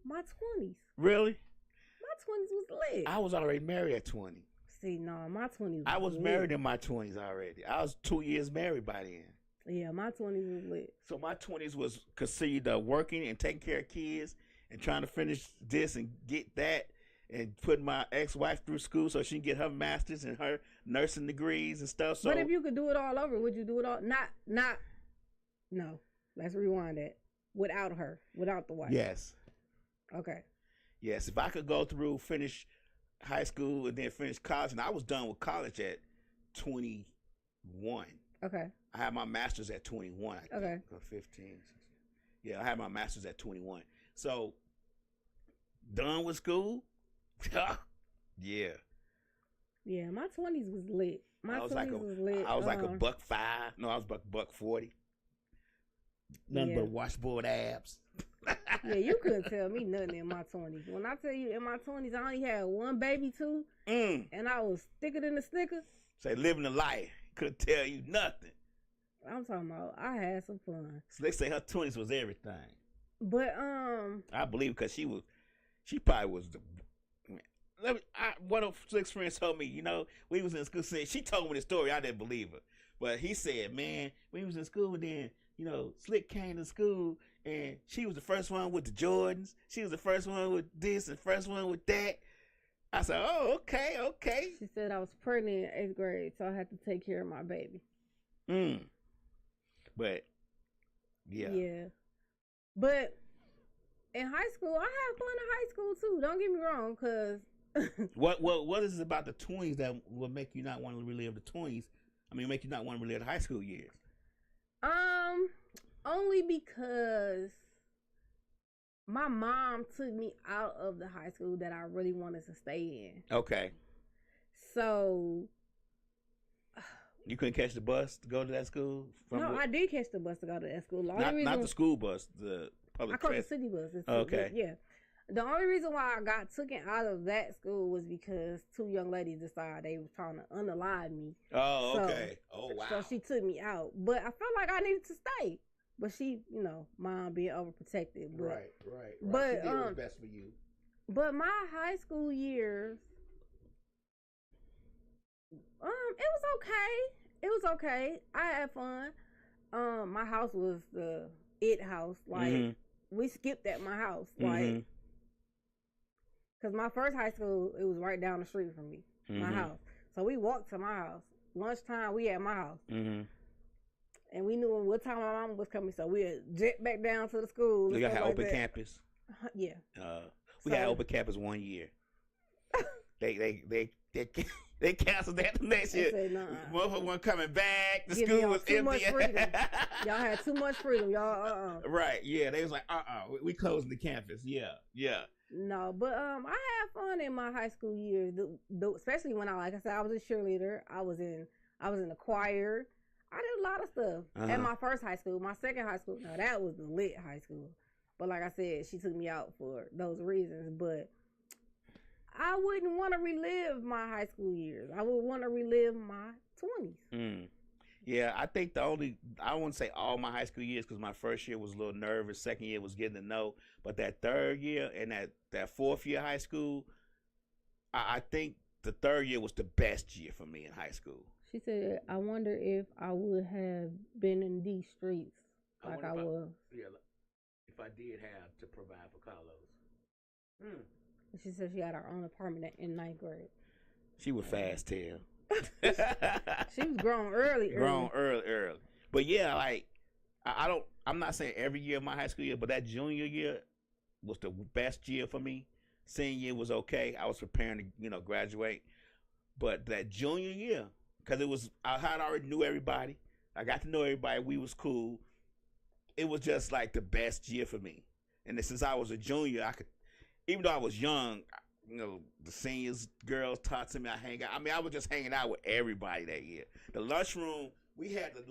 my 20s. Really? My 20s was lit. I was already married at 20. See, no, my 20s I was lit. married in my 20s already. I was 2 years married by then. Yeah, my 20s was lit. So my 20s was considered working and taking care of kids and trying to finish this and get that and putting my ex-wife through school so she can get her master's and her nursing degrees and stuff. So, but if you could do it all over, would you do it all? No. Let's rewind that. Without her, without the wife. Yes. Okay. Yes, if I could go through, finish high school and then finish college, and I was done with college at 21. Okay. I had my master's at 21, I think, okay. Or 15. Yeah, I had my master's at 21. So, done with school? Yeah. Yeah, my 20s was lit. My 20s was lit. I was like a $1.05. No, I was $1.40. Nothing but washboard abs. Yeah, you couldn't tell me nothing in my 20s. When I tell you in my 20s, I only had one baby too, and I was thicker than a Snicker. Say living the life. Couldn't tell you nothing. I'm talking about I had some fun. So they say her 20s was everything. But I believe because she probably was the. One of Slick's friends told me, we was in school. She told me the story. I didn't believe her, but he said, man, we was in school, and then Slick came to school, and she was the first one with the Jordans. She was the first one with this and first one with that. I said, oh, okay. She said I was pregnant in 8th grade, so I had to take care of my baby. But yeah. But in high school, I had fun in high school too. Don't get me wrong, cause what is it about the 20s that will make you not want to relive the 20s? I mean, make you not want to relive the high school years? Only because my mom took me out of the high school that I really wanted to stay in. Okay. So you couldn't catch the bus to go to that school? I did catch the bus to go to that school. Not the school bus, the public transit. I caught the city bus. Okay. Yeah. The only reason why I got taken out of that school was because 2 young ladies decided they were trying to unalive me. Oh, okay. Oh, wow. So she took me out. But I felt like I needed to stay. But she, mom being overprotected. But, right. But, she did what was best for you. But my high school years, it was okay. It was okay. I had fun. My house was the it house. Like, we skipped at my house. Like, because my first high school, it was right down the street from me, my house. So we walked to my house. Lunchtime, we at my house. And we knew what time my mom was coming, so we'd jet back down to the school. You had open campus? Yeah. We had open campus 1 year. They canceled that the next year. Motherfucker wasn't coming back. The school was too empty. Much freedom. Y'all had too much freedom. Y'all, Right, yeah. They was like, we closing the campus. Yeah. No, but I had fun in my high school years. Especially when like I said, I was a cheerleader. I was in the choir. I did a lot of stuff at my first high school. My second high school, now that was the lit high school. But like I said, she took me out for those reasons. But I wouldn't want to relive my high school years. I would want to relive my 20s. Yeah, I think I wouldn't say all my high school years because my first year was a little nervous. Second year was getting to know. But that third year and that fourth year high school, I think the third year was the best year for me in high school. She said, I wonder if I would have been in these streets like I was. Yeah, if I did have to provide for Carlos. She said she had her own apartment in 9th grade. She was fast tail. She was grown early. But yeah, like I'm not saying every year of my high school year, but that junior year was the best year for me. Senior year was okay. I was preparing to graduate. But that junior year, because I had already knew everybody. I got to know everybody. We was cool. It was just like the best year for me. And since I was a junior, even though I was young, the seniors, girls taught to me. I was just hanging out with everybody that year. The lunchroom, we had the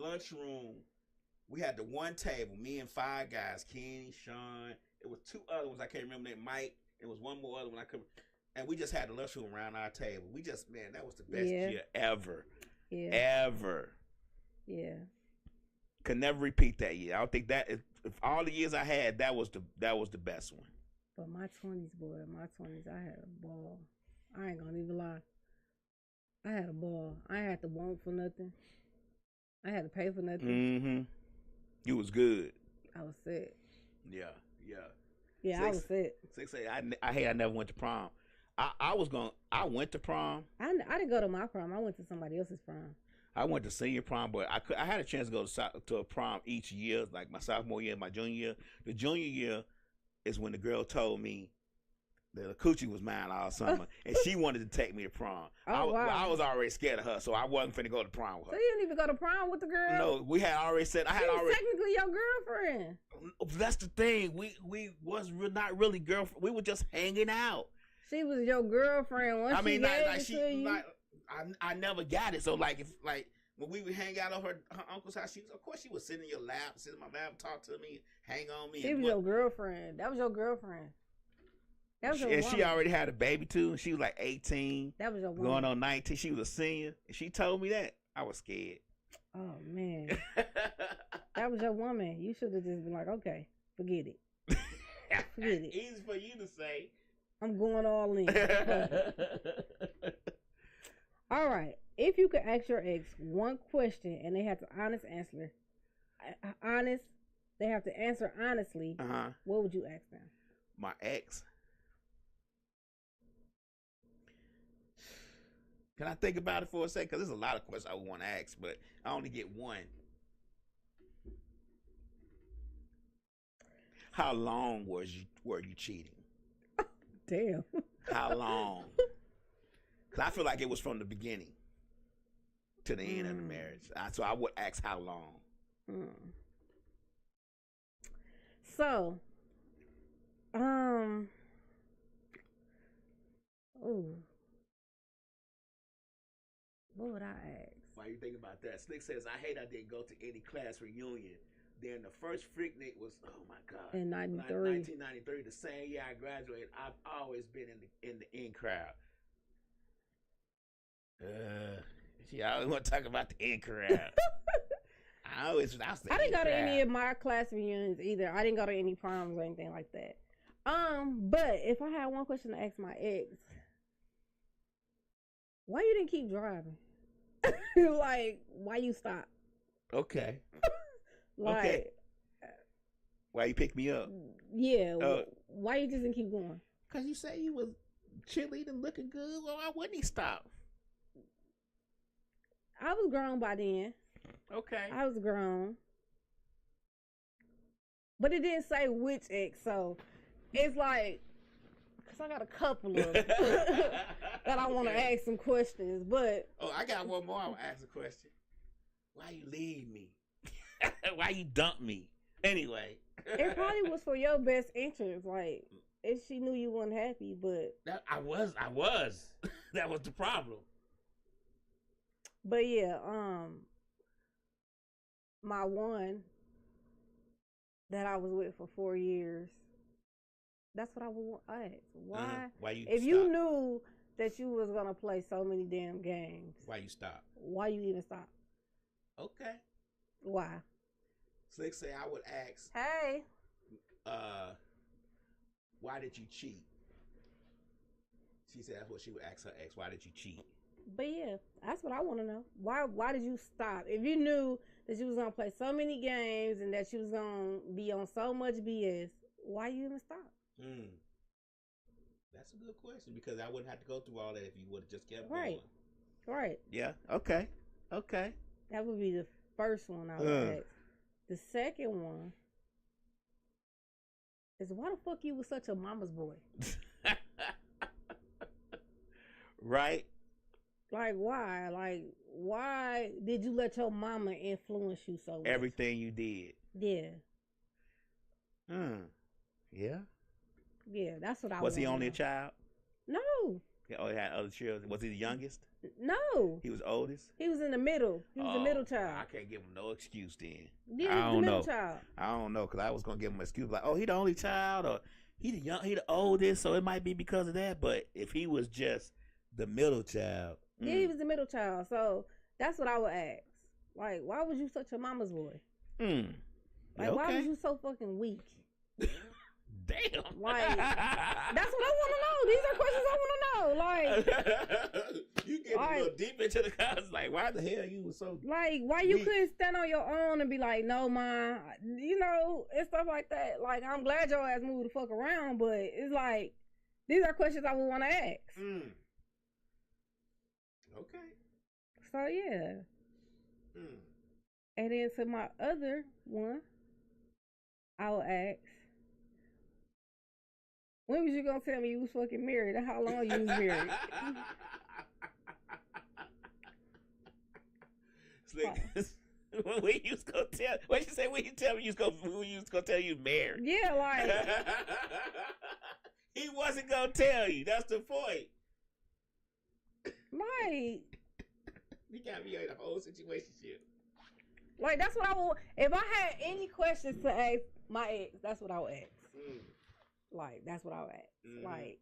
one table, me and 5 guys, Kenny, Sean. It was 2 other ones, I can't remember their Mike. It was one more other one I couldn't. And we just had the lunchroom around our table. That was the best year ever. Yeah. Ever. Yeah. Could never repeat that year. I don't think that if all the years I had, that was the best one. But my 20s, I had a ball. I ain't gonna even lie. I had a ball. I ain't had to want for nothing. I had to pay for nothing. You was good. I was set. Yeah. Yeah, I was set. 6'8". I never went to prom. I went to prom. I didn't go to my prom. I went to somebody else's prom. I went to senior prom, but I had a chance to go to a prom each year, like my sophomore year, my junior year. The junior year is when the girl told me that the coochie was mine all summer, and she wanted to take me to prom. Wow. I was already scared of her, so I wasn't finna go to prom with her. So you didn't even go to prom with the girl? No, we had already said She was technically your girlfriend. That's the thing. We was not really girlfriend. We were just hanging out. She was your girlfriend. Once I never got it. So like, if like when we would hang out on her uncle's house, of course she would sit in your lap, sit in my lap, talk to me, hang on me. She was your girlfriend. That was your girlfriend. That was your And woman. she already had a baby too. And she was like 18. That was your woman. Going on 19. She was a senior. And she told me that. I was scared. Oh man. That was your woman. You should have just been like, okay, forget it. Forget it. Easy for you to say. I'm going all in. All right. If you could ask your ex one question and they have to they have to answer honestly, what would you ask them? My ex. Can I think about it for a second? Because there's a lot of questions I would want to ask, but I only get one. How long were you cheating? Damn. How long? Because I feel like it was from the beginning to the end of the marriage. So I would ask how long. So, what would I ask? Why you think about that? Slick says, I hate I didn't go to any class reunion. Then the first Freaknik was, oh my God. In 93. 1993, the same year I graduated. I've always been in the in crowd. She always want to talk about the in crowd. I didn't go to any of my class reunions either. I didn't go to any proms or anything like that. But if I had one question to ask my ex, why you didn't keep driving? Like, why you stop? Okay. Like, okay. Why you pick me up? Yeah. Why you just didn't keep going? Because you say you was cheerleading, looking good. Well, why wouldn't he stop? I was grown by then. Okay. I was grown. But it didn't say which ex, so it's like, because I got a couple of that I want to ask some questions, but... Oh, I got one more I want to ask a question. Why you leave me? Why you dump me? Anyway. It probably was for your best interest, like, if she knew you weren't happy, but... I was. That was the problem. But yeah, my one that I was with for 4 years, that's what I would ask. Why? Why you if stop? you knew that you was gonna play so many damn games, why you stop? Why you even stop? Okay. Why? Slick say I would ask. Hey. Why did you cheat? She said that's what she would ask her ex. Why did you cheat? But yeah, that's what I want to know. Why did you stop? If you knew that you was gonna play so many games and that you was gonna be on so much BS, why you even stop? That's a good question because I wouldn't have to go through all that if you would have just kept going. Right. Yeah. Okay. That would be the first one I would ask. The second one is why the fuck you was such a mama's boy? Right. Like why? Like why did you let your mama influence you so much? Everything you did. Yeah. Yeah. Yeah, that's what I was. He only a child? No. He had other children. Was he the youngest? No. He was oldest? He was in the middle. He was the middle child. I can't give him no excuse then. Yeah, he was the middle child. I don't know, because I was going to give him an excuse like, oh, he the only child, or he the oldest, so it might be because of that. But if he was just the middle child. Yeah, he was the middle child. So that's what I would ask. Like, why was you such a mama's boy? Like, why was you so fucking weak? Damn. Like, that's what I want to know. These are questions I want to know. Like, you get a little deep into the comments. Like, why the hell you was so like, why you couldn't stand on your own and be like, no, ma, you know, and stuff like that. Like, I'm glad your ass moved the fuck around, but it's like, these are questions I would want to ask. Okay. So yeah. And then to my other one, I will ask, when was you gonna tell me you was fucking married and how long you was married? When you was gonna tell? What you say? When you tell me you was gonna tell you married? Yeah, like he wasn't gonna tell you. That's the point. Like, You got me in a whole situation. Like, that's what I would. If I had any questions to ask my ex, that's what I would ask. Like, that's what I would ask. Like,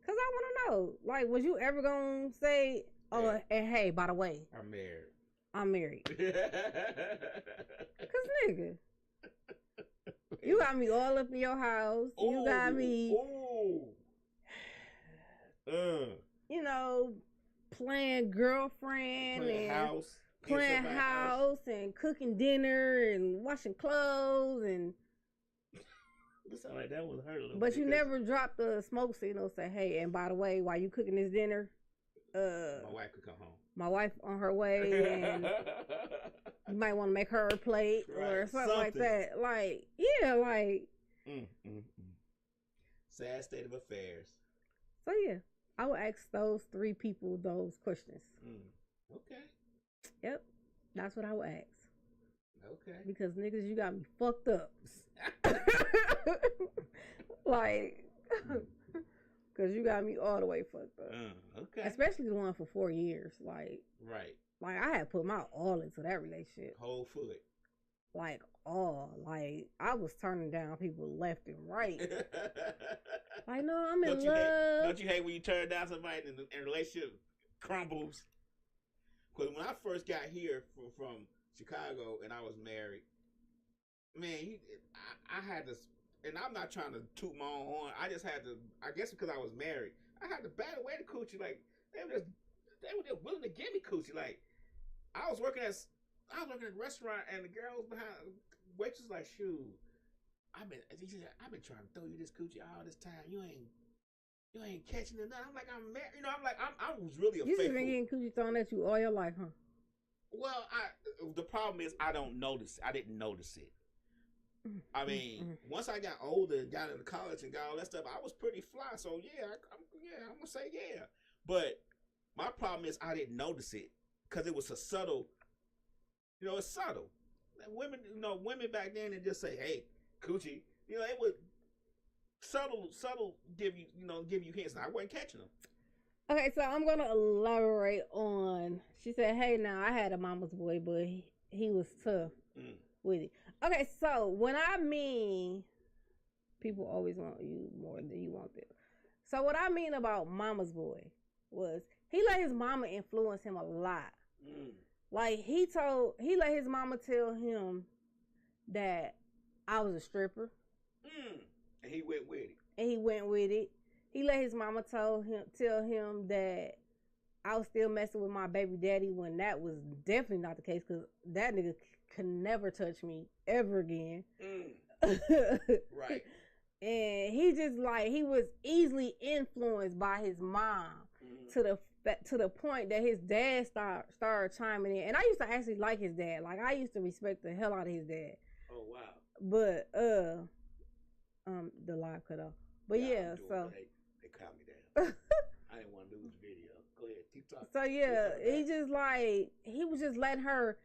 because I want to know. Like, was you ever going to say, oh, and hey, by the way, I'm married. Because, nigga, you got me all up in your house. You got me, you know, playing girlfriend and playing house and cooking dinner and washing clothes and. It sounded like that was her. But you never dropped the smoke signal. Say, hey, and by the way, while you cooking this dinner, my wife could come home. My wife on her way, and you might want to make her a plate or something like that. Like, yeah, like. Sad state of affairs. So yeah, I would ask those 3 people those questions. Okay. Yep, that's what I would ask. Okay. Because niggas, you got me fucked up. Like, because you got me all the way fucked up. Okay. Especially the one for 4 years. Like, right. Like, I had put my all into that relationship. Whole foot. Like, all. Like, I was turning down people left and right. Like, no, I'm in love. Don't you hate when you turn down somebody and the relationship crumbles? Because when I first got here from Chicago and I was married, man, I had to, and I'm not trying to toot my own horn. I just had to, I guess because I was married, I had to bat away the coochie. Like, they were just willing to give me coochie. Like, I was working at a restaurant and the girls behind, waitress like, shoot, I've been trying to throw you this coochie all this time. You ain't catching it. I'm like, I'm married. You know, I'm like, I was really a You faithful. just been getting coochie thrown at you all your life, huh? Well, the problem is I don't notice. I didn't notice it. I mean, once I got older, got into college and got all that stuff, I was pretty fly. So yeah, I'm gonna say yeah. But my problem is I didn't notice it because it was a subtle. You know, it's subtle. Women, women back then, they just say, "Hey, coochie." You know, it would subtle give you hints. And I wasn't catching them. Okay, so I'm gonna elaborate on. She said, "Hey, now I had a mama's boy, but he was tough with it." Okay, so when I mean people always want you more than you want them. So what I mean about mama's boy was he let his mama influence him a lot. Like he let his mama tell him that I was a stripper. And he went with it. He let his mama tell him that I was still messing with my baby daddy when that was definitely not the case because that nigga could never touch me ever again. Right. And he just like he was easily influenced by his mom to the point that his dad started chiming in. And I used to actually like his dad. Like I used to respect the hell out of his dad. Oh wow. But the live cut off. But yeah, so they calmed me down. I didn't want to lose the video. Go ahead, keep talking. So yeah, he was just letting her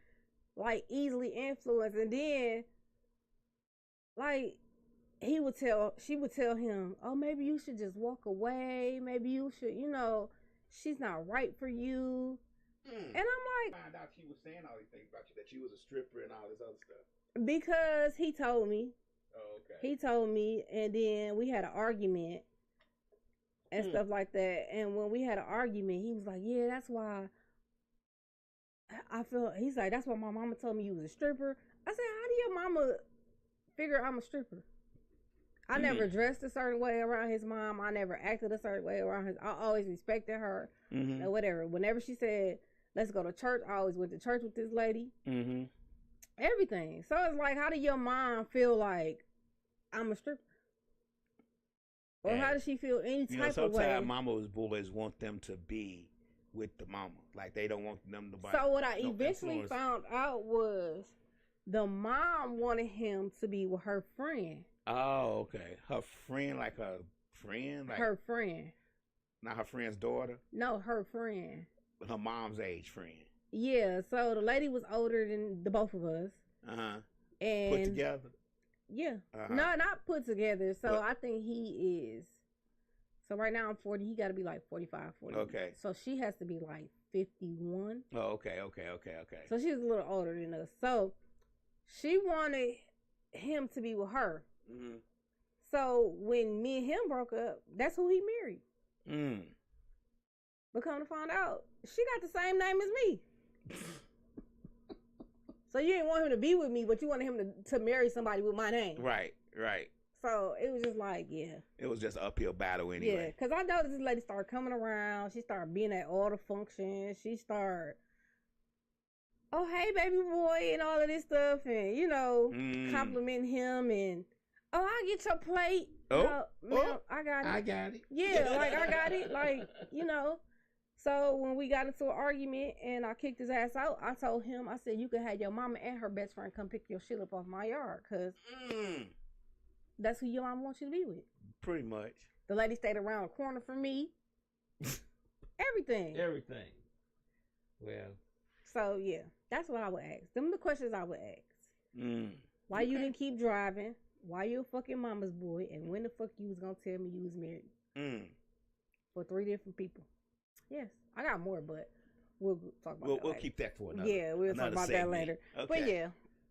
like easily influence, and then like she would tell him, oh, maybe you should just walk away. Maybe you should, she's not right for you. And I'm like, I found out she was saying all these things about you, that you was a stripper and all this other stuff. Because he told me. Oh, okay. He told me, and then we had an argument and stuff like that. And when we had an argument, he was like, yeah, that's why he's like, that's why my mama told me you was a stripper. I said, how do your mama figure I'm a stripper? I never dressed a certain way around his mom. I never acted a certain way around I always respected her or whatever. Whenever she said, let's go to church, I always went to church with this lady. Everything. So it's like, how do your mom feel like I'm a stripper? Or how does she feel any type of way? Sometimes mamas always want them to be with the mama. Like they don't want them to buy. So what I eventually found out was the mom wanted him to be with her friend. Oh, okay. Her friend, like her friend? Like, her friend. Not her friend's daughter? No, her friend. Her mom's age friend. Yeah, so the lady was older than the both of us. And put together? Yeah. No, not put together. So I think he is So right now I'm 40. He got to be like 45, 40. Okay. So she has to be like 51. Oh, okay. So she's a little older than us. So she wanted him to be with her. Mm-hmm. So when me and him broke up, that's who he married. Mm. But come to find out, she got the same name as me. So you didn't want him to be with me, but you wanted him to marry somebody with my name. Right. So it was just like, yeah. It was just an uphill battle anyway. Yeah, because I noticed this lady started coming around. She started being at all the functions. She started, oh, hey, baby boy, and all of this stuff. And, complimenting him. And, oh, I'll get your plate. I got it. I got it. Yeah, like, I got it. Like, So when we got into an argument and I kicked his ass out, I told him, I said, you could have your mama and her best friend come pick your shit up off my yard. Because that's who your mama wants you to be with. Pretty much. The lady stayed around the corner from me. Everything. Well. So, yeah, that's what I would ask. Them the questions I would ask. Why you didn't keep driving? Why you a fucking mama's boy? And when the fuck you was going to tell me you was married? For 3 different people. Yes. I got more, but we'll talk about that later. We'll keep that for another. Yeah, we'll talk about that later. Okay.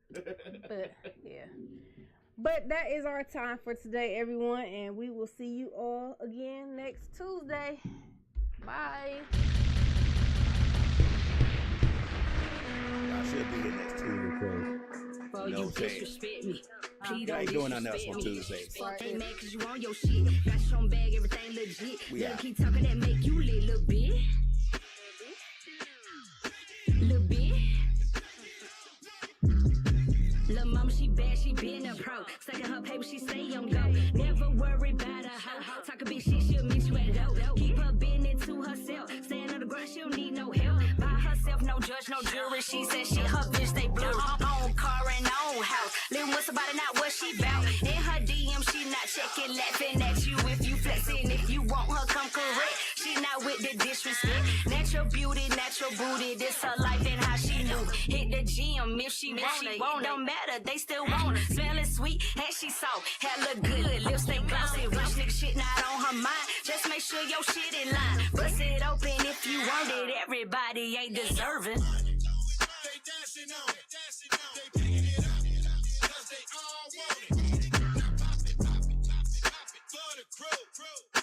But, yeah. But that is our time for today, everyone. And we will see you all again next Tuesday. Bye. I should be here next Tuesday because you disrespect me. Please I ain't doing nothing else on disrespect me. Tuesdays. Fuck ain't mad cause you on your shit. Got your own bag, everything legit. We out. Keep talking that make you lit, little bit. Little bit. Lil' mama, she bad, she been a pro. Sucking her paper, she stay on go. Never worry about a hoe. Talk a big shit, she'll meet you at dough. Keep her business to herself. Staying on the ground, she don't need no help. By herself, no judge, no jury. She said she her bitch, they blue. Own car and own house. Living with somebody, not what she bout. In her DM, she not checking, laughing at you if you flexing. If you want her, come correct. She not with the disrespect. Natural beauty, natural booty. This her life and how she move. Hit the gym if she want it. Don't matter, they still want her. Smelling sweet, and she soft. Hair look good, lips stay glossy. Rich nigga shit not on her mind. Just make sure your shit in line. Bust it open if you want it. Everybody ain't deserving. They dancing on it. They picking it up. 'Cause they all want it. Pop it. For the crew.